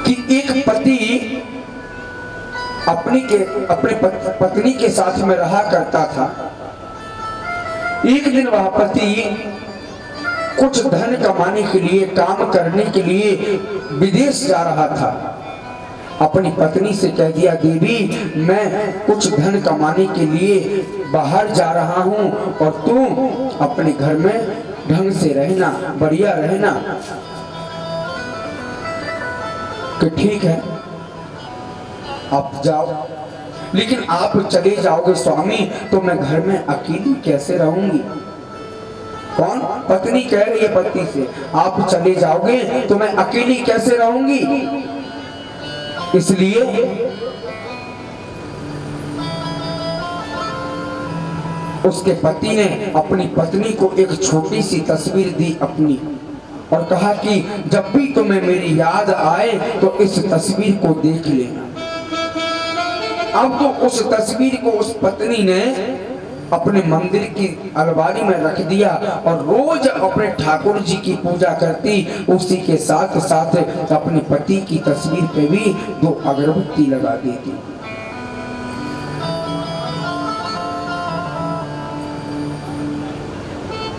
कि एक पति अपने पत्नी के साथ में रहा करता था। एक दिन वह पति कुछ धन कमाने के लिए, काम करने के लिए विदेश जा रहा था। अपनी पत्नी से कह दिया, देवी मैं कुछ धन कमाने के लिए बाहर जा रहा हूं और तू अपने घर में ढंग से रहना, बढ़िया रहना। कि ठीक है आप जाओ, लेकिन आप चले जाओगे स्वामी तो मैं घर में अकेली कैसे रहूंगी। कौन? पत्नी कह रही है पति से, आप चले जाओगे तो मैं अकेली कैसे रहूंगी। इसलिए उसके पति ने अपनी पत्नी को एक छोटी सी तस्वीर दी अपनी, और कहा कि जब भी तुम्हें मेरी याद आए तो इस तस्वीर को देख लेना। अब तो उस तस्वीर को उस पत्नी ने अपने मंदिर की अलमारी में रख दिया और रोज अपने ठाकुर जी की पूजा करती। उसी के साथ साथ अपने पति की तस्वीर पे भी 2 अगरबत्ती लगा देती।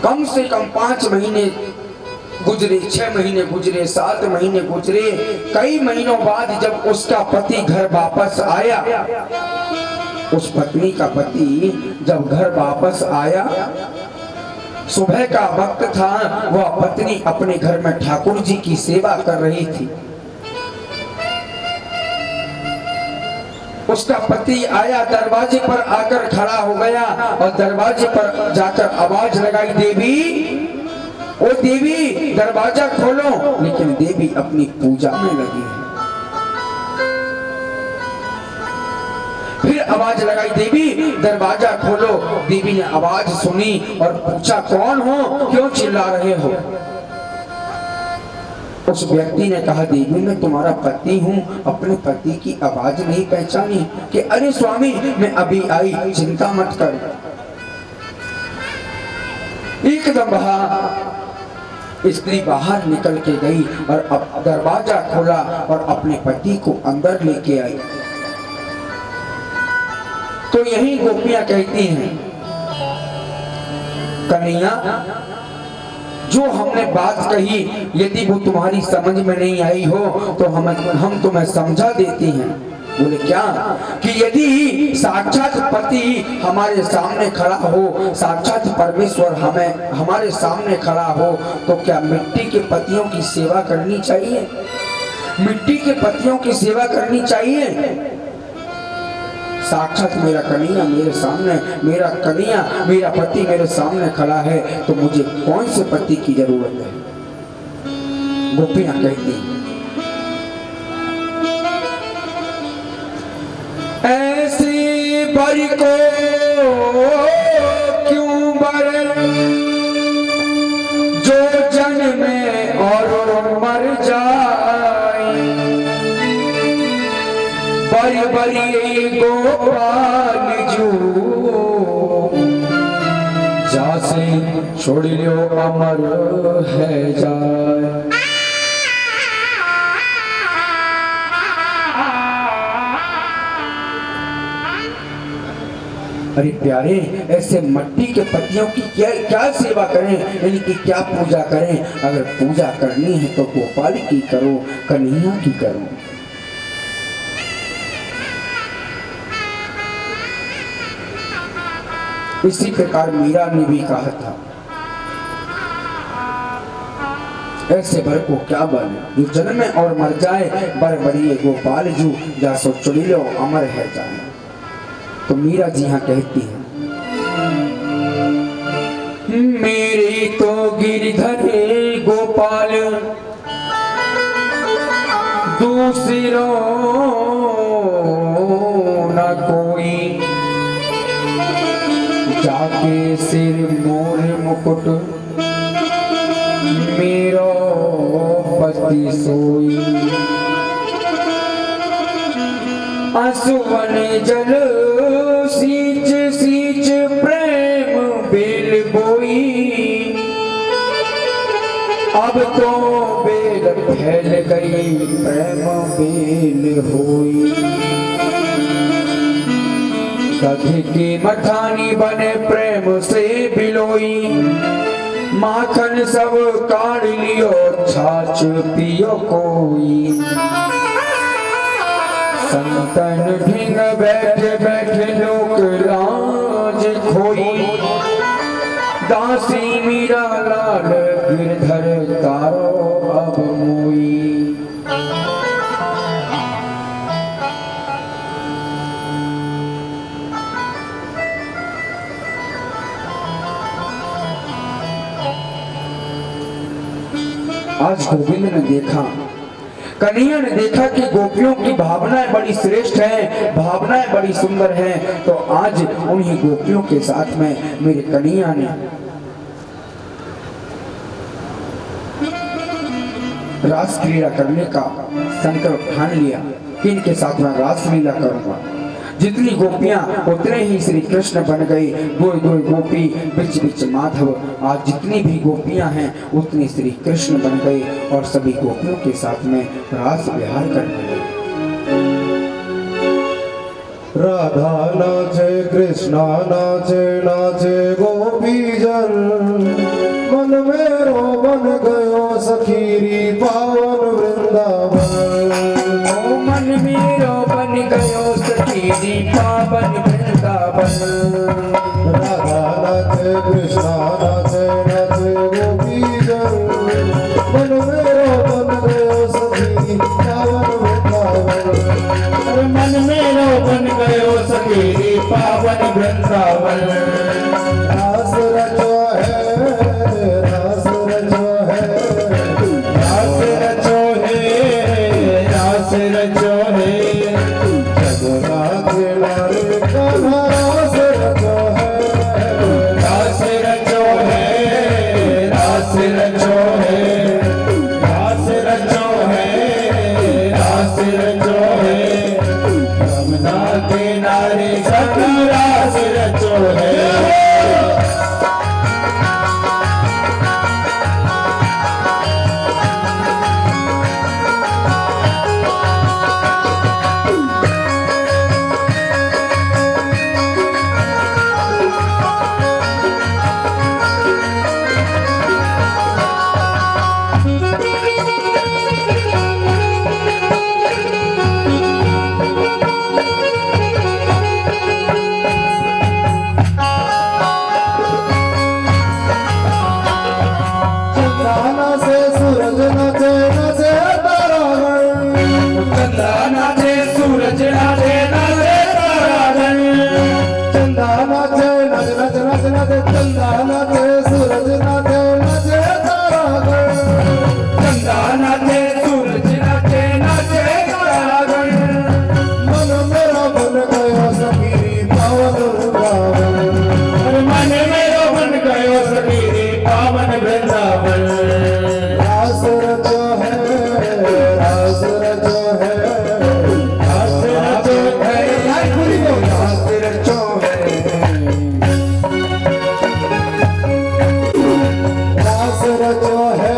कम से कम 5 महीने गुजरे, 6 महीने गुजरे, 7 महीने गुजरे। कई महीनों बाद जब उसका पति घर वापस आया, उस पत्नी का पति जब घर वापस आया, सुबह का वक्त था, वह पत्नी अपने घर में ठाकुर जी की सेवा कर रही थी। उसका पति आया, दरवाजे पर आकर खड़ा हो गया और दरवाजे पर जाकर आवाज लगाई, देवी ओ देवी दरवाजा खोलो। लेकिन देवी अपनी पूजा में लगी है। फिर आवाज लगाई, देवी दरवाजा खोलो। देवी ने आवाज सुनी और पूछा, कौन हो, क्यों चिल्ला रहे हो। उस व्यक्ति ने कहा, देवी मैं तुम्हारा पति हूँ। अपने पति की आवाज नहीं पहचानी कि अरे स्वामी मैं अभी आई, चिंता मत कर। एकदम स्त्री बाहर निकल के गई और अब दरवाजा खोला और अपने पति को अंदर लेके आई। तो यही गोपियां कहती हैं, कन्हैया जो हमने बात कही यदि वो तुम्हारी समझ में नहीं आई हो तो हम तुम्हें समझा देती हैं। बोले क्या? कि यदि साक्षात पति हमारे सामने खड़ा हो, साक्षात परमेश्वर हमारे सामने खड़ा हो तो क्या मिट्टी के पतियों की सेवा करनी चाहिए? मिट्टी के पतियों की सेवा करनी चाहिए? साक्षात मेरा कन्हैया मेरे सामने, मेरा कन्हैया मेरा पति मेरे सामने खड़ा है तो मुझे कौन से पति की जरूरत है? गोपियां कहती ऐसी बर को क्यों बर बर बरी गोपाल जू जासे छोड़ लो अमर है जाए। अरे प्यारे, ऐसे मट्टी के पत्तियों की क्या क्या सेवा करें, यानी कि क्या पूजा करें। अगर पूजा करनी है तो गोपाल की करो, कन्हैया की करो। इसी प्रकार मीरा ने भी कहा था, ऐसे बर को क्या बल, जो जन्मे और मर जाए, बर बरिए गोपाल जू जासो चुनी लो अमर है जाए। तो मीरा जी यहाँ कहती है, मेरी तो गिरधर गोपाल दूसरों न कोई, जाके सिर मोर मुकुट मेरो पति सोई। आंसुवन जल सींच सींच प्रेम बेल बोई, अब तो बेल फैल गई प्रेम बेल होई। कभी की मठानी बने प्रेम से बिलोई, माखन सब काढ़ लियो छाछ पियो कोई। संतन भिंग बैठे बैठे लोक लाज खोई, दासी मीरा लाल गिरधर तारो अब मोई। आज गोविंद ने देखा, कन्हैया ने देखा कि गोपियों की भावनाएं बड़ी श्रेष्ठ हैं, भावनाएं बड़ी सुंदर हैं। तो आज उन्हीं गोपियों के साथ में मेरे कन्हैया ने रास क्रीड़ा करने का संकल्प ठान लिया कि इनके साथ में रास लीला करूंगा। जितनी गोपियां उतने ही श्री कृष्ण बन गए, दो दो गोपी बिच बिच माधव। आज जितनी भी गोपियां हैं उतनी श्री कृष्ण बन गए और सभी गोपियों के साथ में रास विहार करने लगे। राधा नाचे कृष्णा नाचे नाचे गोपी जन, मन मेरो बन गयो सखीरी पावन वृंदावन। मन मेरो बन गयो सखीरी पावन वृंदावन। राधा नाचे कृष्णा नाचे नाचे गोपी जन, मन मेरो बन गयो सखीरी पावन वृंदावन। मन मेरो बन गयो सखीरी पावन वृंदावन। रास रचो है, रास रचो है, रास रचो है, रास रचो है, जगना के लारे कान्हा रास रचो है। रास रचो है, रास रचो है, रास रचो है, रास रचो है, यमुना किनारे सब रास रचो है। रचो है,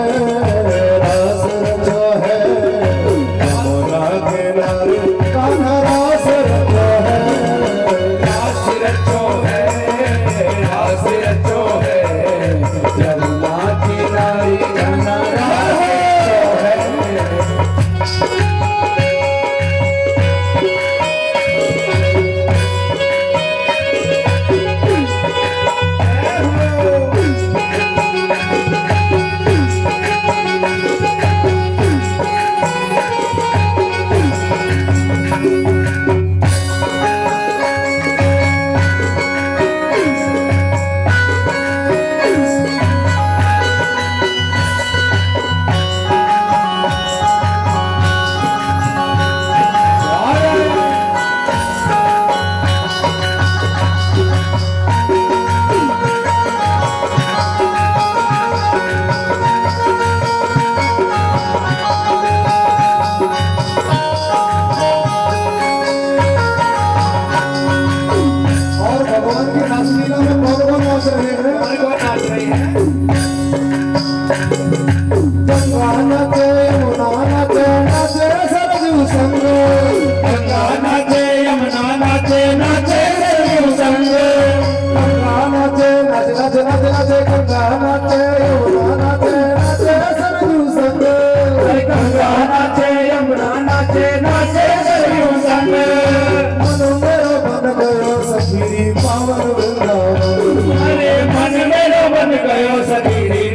रास रचो है, यमुना किनारे कान्हा रास रचो है, रास रचो है, रास रचो है, यमुना किनारे कान्हा रास रचो है।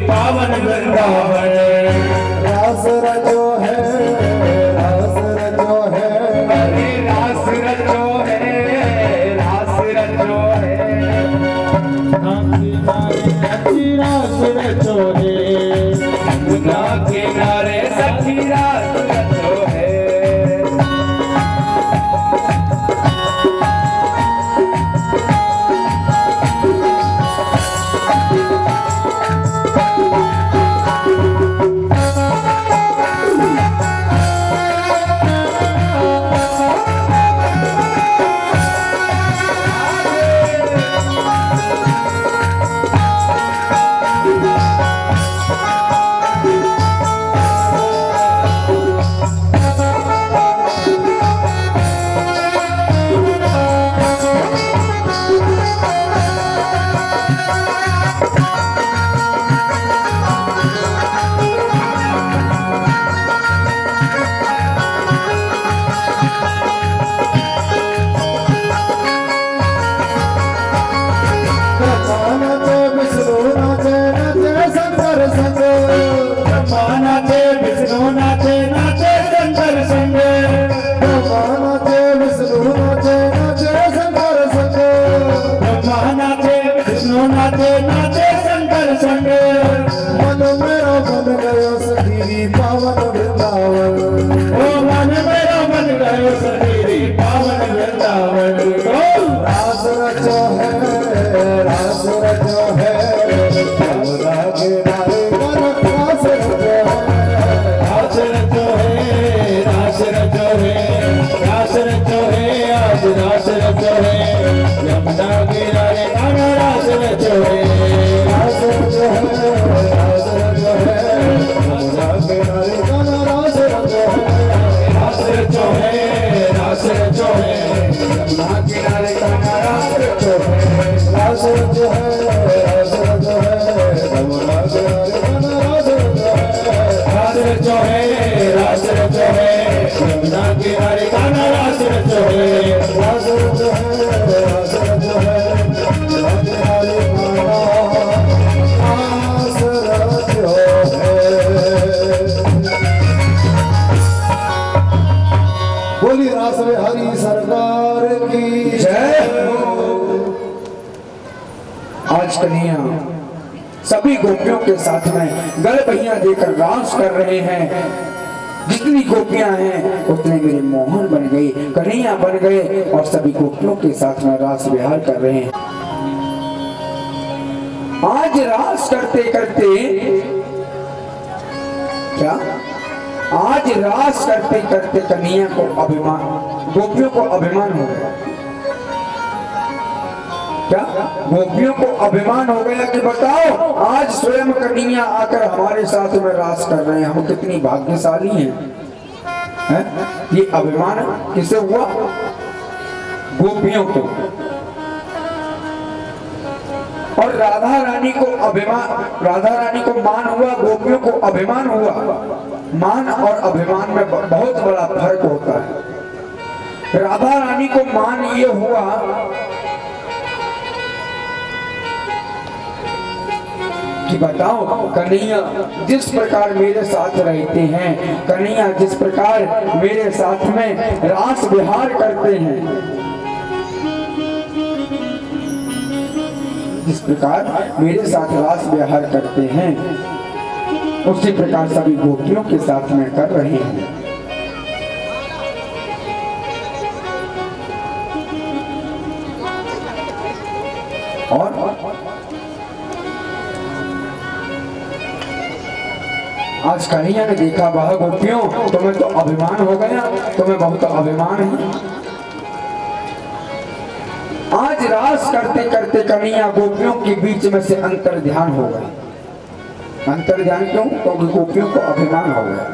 पावन वृंदावन रास रचो है, रास रचो है, अरे रास रचो है, रास रचो है, रास रचो है, यमुना किनारे सखी रास रचो है। बोली रास हरी सरकार की जय हो। आज कन्हैया सभी गोपियों के साथ में गल पहिया देकर रास कर रहे हैं। जितनी गोपियां हैं उतने मेरे मोहन बन गए, कन्हैया बन गए और सभी गोपियों के साथ में रास विहार कर रहे हैं। आज रास करते करते क्या आज रास करते करते कन्हैया को अभिमान, गोपियों को अभिमान हो गया। क्या गोपियों को अभिमान हो गया कि बताओ आज स्वयं कन्हैया आकर हमारे साथ में रास कर रहे हैं, हम कितनी भाग्यशाली हैं। ये अभिमान किसे हुआ? गोपियों को। और राधा रानी को मान हुआ, गोपियों को अभिमान हुआ। मान और अभिमान में बहुत बड़ा फर्क होता है। राधा रानी को मान ये हुआ कि बताओ कन्हैया जिस प्रकार मेरे साथ रहते हैं, कन्हैया जिस प्रकार मेरे साथ में रास विहार करते हैं, जिस प्रकार मेरे साथ रास विहार करते हैं, उसी प्रकार सभी गोपियों के साथ में कर रहे हैं। और आज कन्हैया ने देखा, वाह गोपियों तुम्हें तो अभिमान हो गया, तुम्हें बहुत अभिमान है। आज रास करते करते कन्हैया गोपियों के बीच में से अंतर ध्यान हो गए। अंतर ध्यान क्यों? क्योंकि गोपियों को अभिमान हो गया।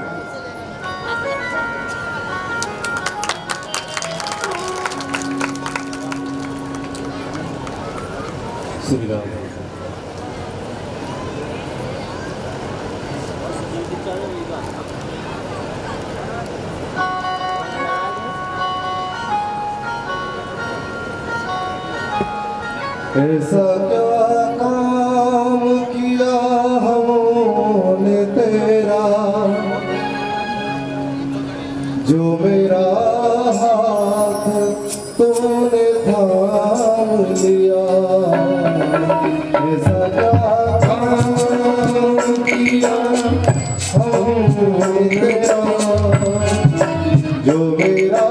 ऐसा क्या काम किया हमने तेरा, जो मेरा हाथ तूने थाम लिया। ऐसा क्या काम किया हमने तेरा, जो मेरा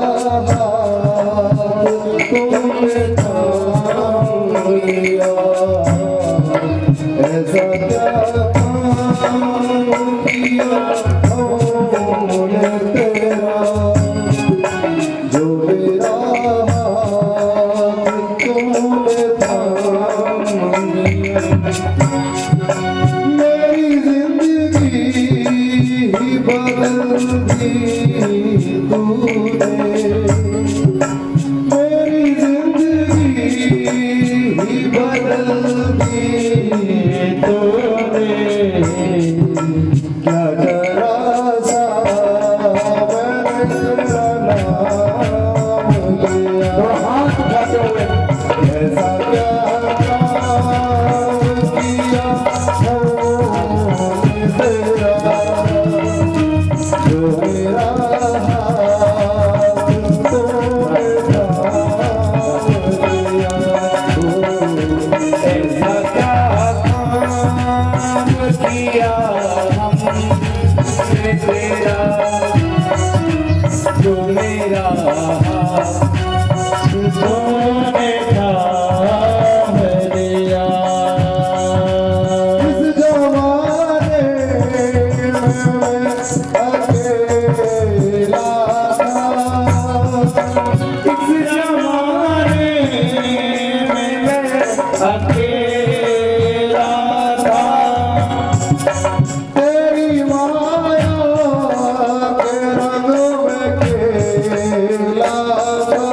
हाथ तूने थाम लिया। ऐसा क्या काम किया हमने तेरा, जो मेरा हाथ तूने थाम लिया। मेरी जिंदगी ही बदल दी तूने, मेरी जिंदगी ही बदल दी तूने। क्या करा सा मैंने तेरा नाम लिया। तो हाथ उठाते हुए ऐसा क्या काम किया हमने तेरा, जो मेरा हाथ तूने थाम लिया। ऐसा क्या काम किया हमने तेरा, जो मेरा हाथ तूने थाम लिया। इस जमाने में अकेला था, इस जमाने में मैं अकेला था। तेरी माया के रंग में खेला था,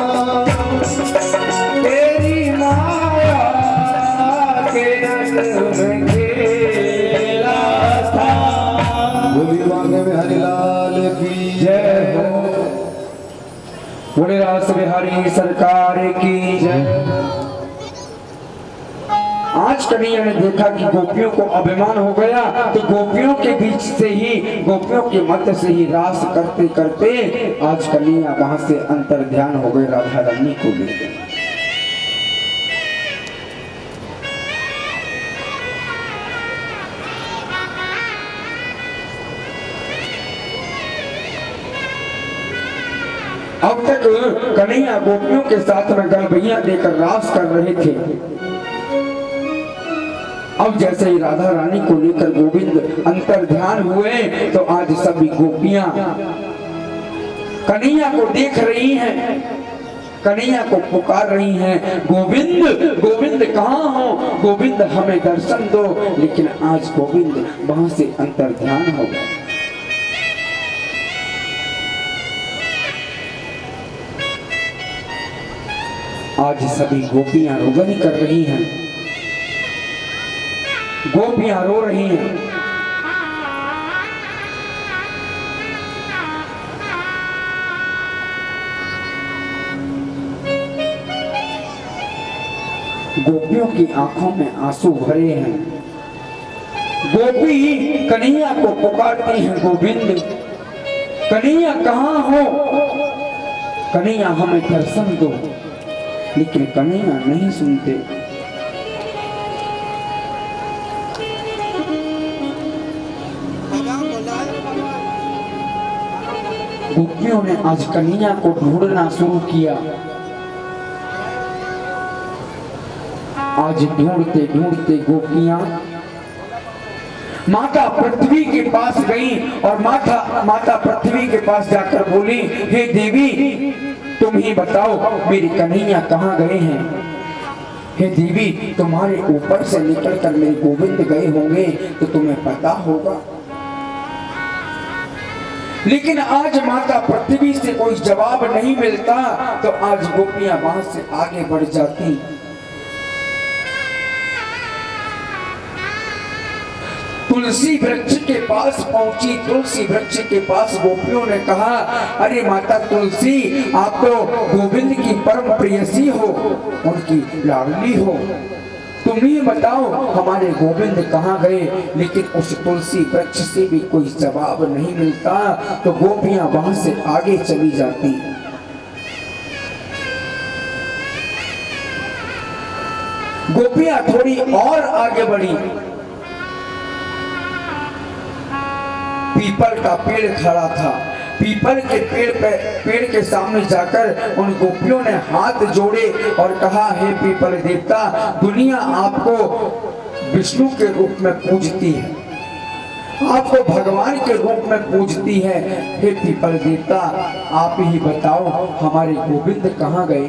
तेरी माया के रंग में खेला था। बोली मांगे में हरिलाल की जय हो, बोले रास बिहारी सरकार की जय। आज कन्हैया ने देखा कि गोपियों को अभिमान हो गया, तो गोपियों के बीच से ही, गोपियों के मध्य से ही रास करते करते आज कन्हैया वहां से अंतर ध्यान हो गए राधा रानी को लेकर। अब तक कन्हैया गोपियों के साथ में गलबैया देकर रास कर रहे थे। अब जैसे ही राधा रानी को लेकर गोविंद अंतर ध्यान हुए, तो आज सभी गोपियां कन्हैया को देख रही हैं कन्हैया को पुकार रही हैं, गोविंद गोविंद कहाँ हो, गोविंद हमें दर्शन दो। लेकिन आज गोविंद वहां से अंतर्ध्यान हो गए। आज सभी गोपियां रुदन कर रही हैं, गोपियां रो रही हैं। गोपियों की आंखों में आंसू भरे हैं। गोपी कन्हैया को पुकारती हैं, गोविंद कन्हैया कहाँ हो, कन्हैया हमें दर्शन दो। लेकिन कन्हैया नहीं सुनते। गोपियों ने आज कन्हैया को ढूंढना शुरू किया। आज ढूंढते ढूंढते गोपियां माता पृथ्वी के पास गई और माता पृथ्वी के पास जाकर बोली, हे देवी तुम ही बताओ मेरे कन्हैया कहाँ गए हैं। हे देवी तुम्हारे ऊपर से निकलकर मेरे गोविंद गए होंगे तो तुम्हें पता होगा। लेकिन आज माता पृथ्वी से कोई जवाब नहीं मिलता तो आज गोपियां वहां से आगे बढ़ जाती। तुलसी वृक्ष के पास पहुंची। तुलसी वृक्ष के पास गोपियों ने कहा, अरे माता तुलसी आप तो गोविंद की परम प्रेयसी हो, उनकी लाडली हो, तुम ही बताओ हमारे गोविंद कहाँ गए। लेकिन उस तुलसी वृक्ष से भी कोई जवाब नहीं मिलता तो गोपियां वहां से आगे चली जाती। गोपियां थोड़ी और आगे बढ़ी। पीपल का पेड़ खड़ा था। पीपल के पेड़ के सामने जाकर उन गोपियों ने हाथ जोड़े और कहा, हे पीपल देवता दुनिया आपको विष्णु के रूप में पूजती है, आपको भगवान के रूप में पूजती है। हे पीपल देवता आप ही बताओ हमारे गोविंद कहाँ गए,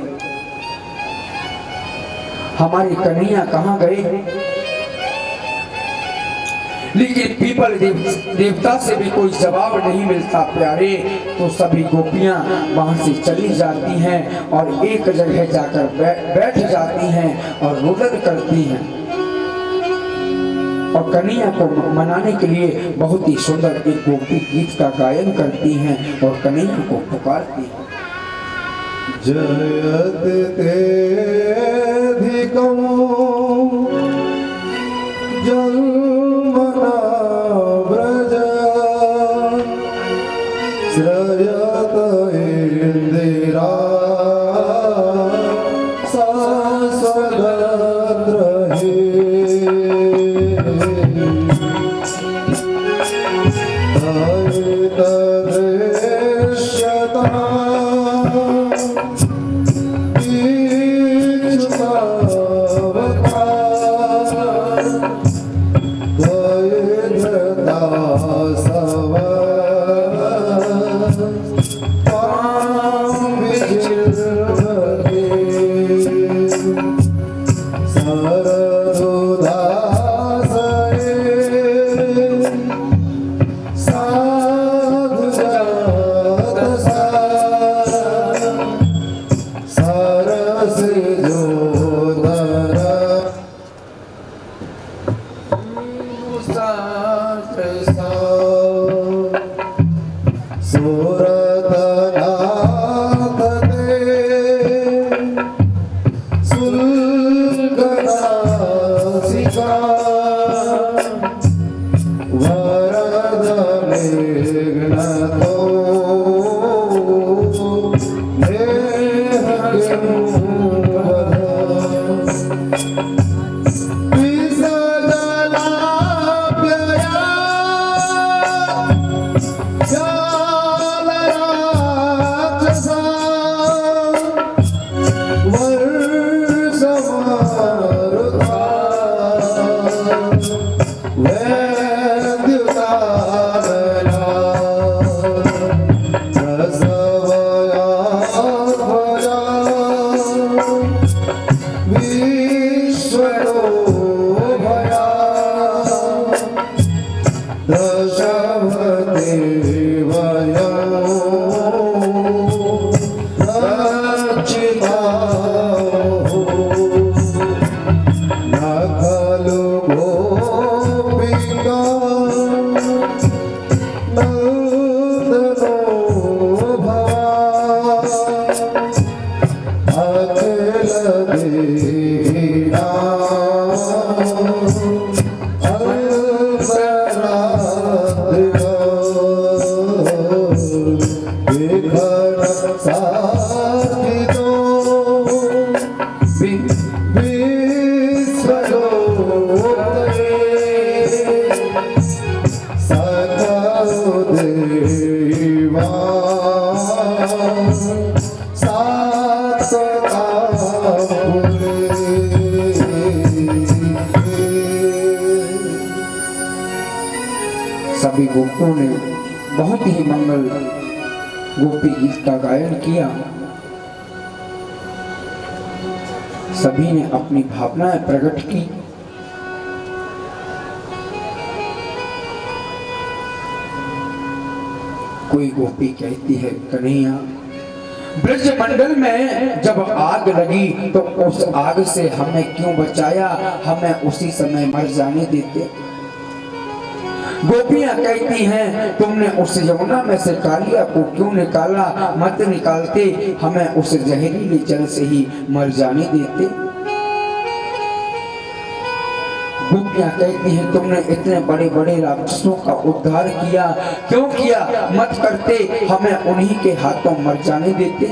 हमारे कन्हैया कहाँ गए। लेकिन पीपल देवता से भी कोई जवाब नहीं मिलता प्यारे। तो सभी गोपियां वहां से चली जाती हैं और एक जगह जाकर बैठ जाती हैं और रुदन करती हैं और कन्हैया को मनाने के लिए बहुत ही सुंदर एक गोपी गीत का गायन करती हैं और कन्हैया को पुकारती हैं। जयते जन्मना व्रज श्रयत इंदिरा शाश्वत सभी गोपियों ने बहुत ही मंगल गोपी गीत का गायन किया। सभी ने अपनी भावनाएं प्रकट की। कोई गोपी कहती है, कन्हैया ब्रज मंडल में जब आग लगी तो उस आग से हमें क्यों बचाया, हमें उसी समय मर जाने देते। गोपियां कहती हैं, तुमने उस यमुना में से कालिया को क्यों निकाला, मत निकालते, हमें उस जहरीले जल से ही मर जाने देते। गोपियां कहती हैं, तुमने इतने बड़े बड़े राक्षसों का उद्धार किया, क्यों किया, मत करते, हमें उन्हीं के हाथों मर जाने देते।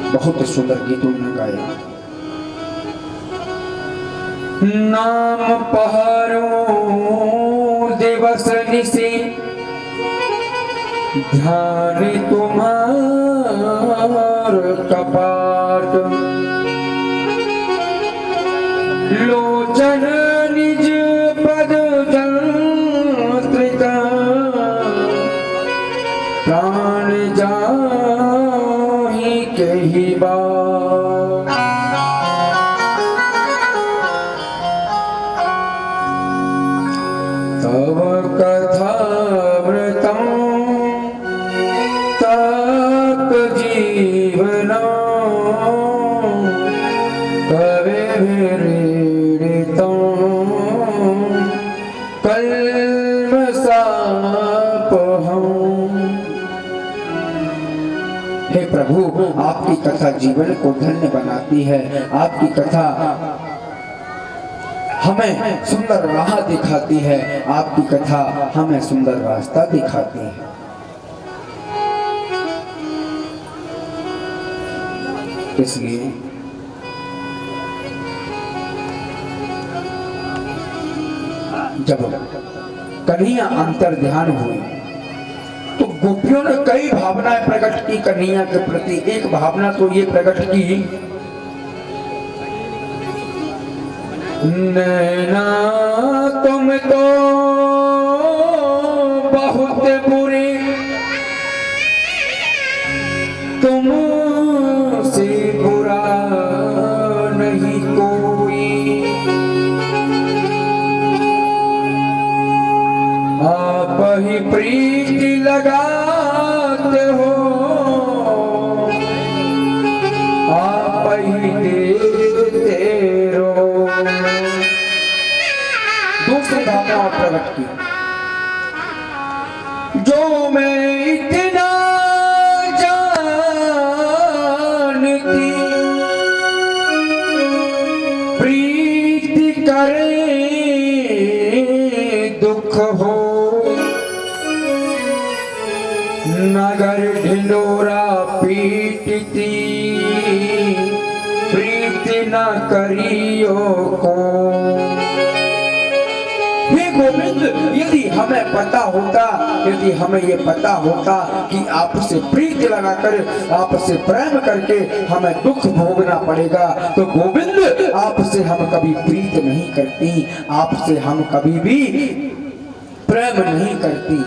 बहुत सुंदर गीत उन्होंने गाया। नाम पहाड़ों दिवस निसे ध्यान तुम्हार कपाट, लोचन निज पद जंत्रिका, प्राण जाहि कही बात। तव कथामृतं तत् जीवनं कविभिरीडितं कल्मषापहम्। हे प्रभु, आपकी कथा जीवन को धन्य बनाती है। आपकी कथा हमें सुंदर राह दिखाती है। आपकी कथा हमें सुंदर रास्ता दिखाती है। इसलिए जब कन्हैया अंतर ध्यान हुई तो गोपियों ने कई भावनाएं प्रकट की कन्हैया के प्रति। एक भावना तो ये प्रकट की, नैना तुम तो बहुत बुरे, तुमसे बुरा नहीं कोई, आप ही प्रीति लगाते हो, आप ही देते रहो। दूसरी भावना प्रकट की, जो मैं इतना जानती, प्रीति करे दुख हो, नगर ढिंडोरा पीटती, प्रीति न करियो को। हे गोविंद, यदि हमें पता होता, यदि हमें ये पता होता कि आपसे प्रीति लगाकर, आपसे प्रेम करके हमें दुख भोगना पड़ेगा, तो गोविंद आपसे हम कभी प्रीति नहीं करती, आपसे हम कभी भी प्रेम नहीं करती।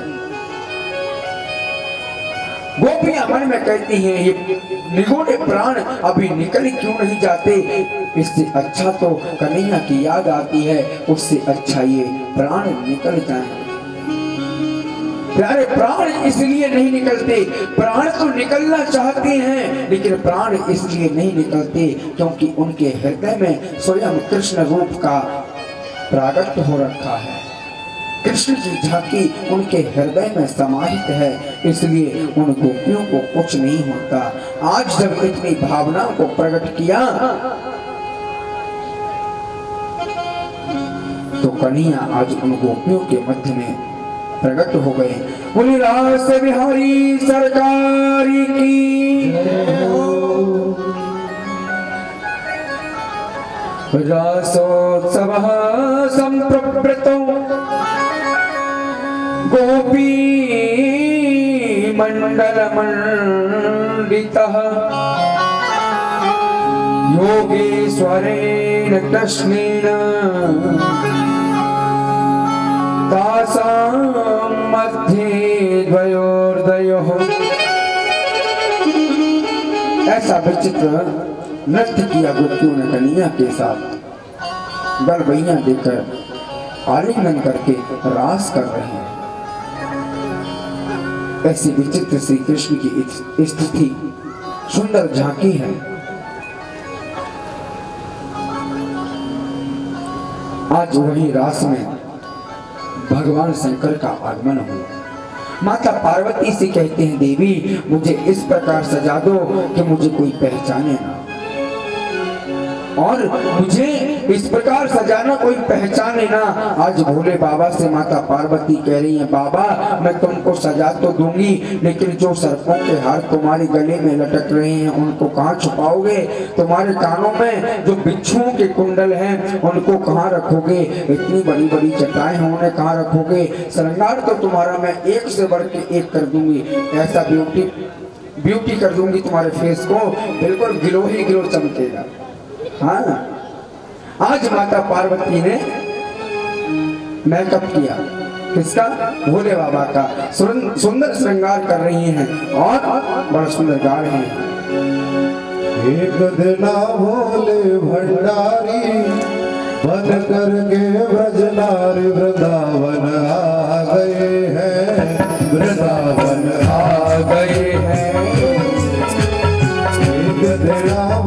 गोपियां मन में कहती हैं, ये निगोड़े प्राण अभी निकल क्यों नहीं जाते। इससे अच्छा तो कन्हैया की याद आती है, उससे अच्छा ये प्राण निकल जाए। प्यारे, प्राण इसलिए नहीं निकलते, प्राण तो निकलना चाहते हैं, लेकिन प्राण इसलिए नहीं निकलते क्योंकि उनके हृदय में स्वयं कृष्ण रूप का प्रागट्य हो रखा है। कृष्ण की झांकी उनके हृदय में समाहित है, इसलिए उन गोपियों को कुछ नहीं होता। आज जब इतनी भावनाओं को प्रकट किया तो कन्हैया आज उन गोपियों के मध्य में प्रकट हो गए। बोली रास बिहारी सरकारी की, रासोत्सव संप्रवृतो गोपी मंडल पंडितः योगेश्वरेण कृष्णेन तासां मध्ये द्वयोर्दयोः। ऐसा विचित्र नृत्य किया गोपियों ने कन्हैया के साथ। गलबैया देकर आलिंगन करके रास कर रहे हैं। ऐसी विचित्र श्री कृष्ण की स्थिति सुंदर झांकी है। आज वही रास में भगवान शंकर का आगमन हुआ। माता पार्वती से कहते हैं, देवी मुझे इस प्रकार सजा दो कि मुझे कोई पहचाने ना, और मुझे इस प्रकार सजाना कोई पहचाने ना। आज भोले बाबा से माता पार्वती कह रही है, बाबा मैं तुमको सजा तो दूंगी, लेकिन जो सर्पों के हार तुम्हारे गले में लटक रहे हैं उनको कहाँ छुपाओगे? तुम्हारे कानों में जो बिच्छुओं के कुंडल हैं उनको कहाँ रखोगे? इतनी बड़ी बड़ी चटाएं हैं उन्हें कहाँ रखोगे? श्रृंगार तो तुम्हारा मैं एक से बढ़ के एक कर दूंगी। ऐसा ब्यूटी कर दूंगी तुम्हारे फेस को, बिल्कुल गिलो ही गिलो चमकेगा। हाँ, आज माता पार्वती ने मेकअप किया, किसका? भोले बाबा का। सुंदर श्रृंगार कर रही हैं और बड़ा सुंदर गा रहे हैं। एक दिना भोले भंडारी बन करके ब्रजनारी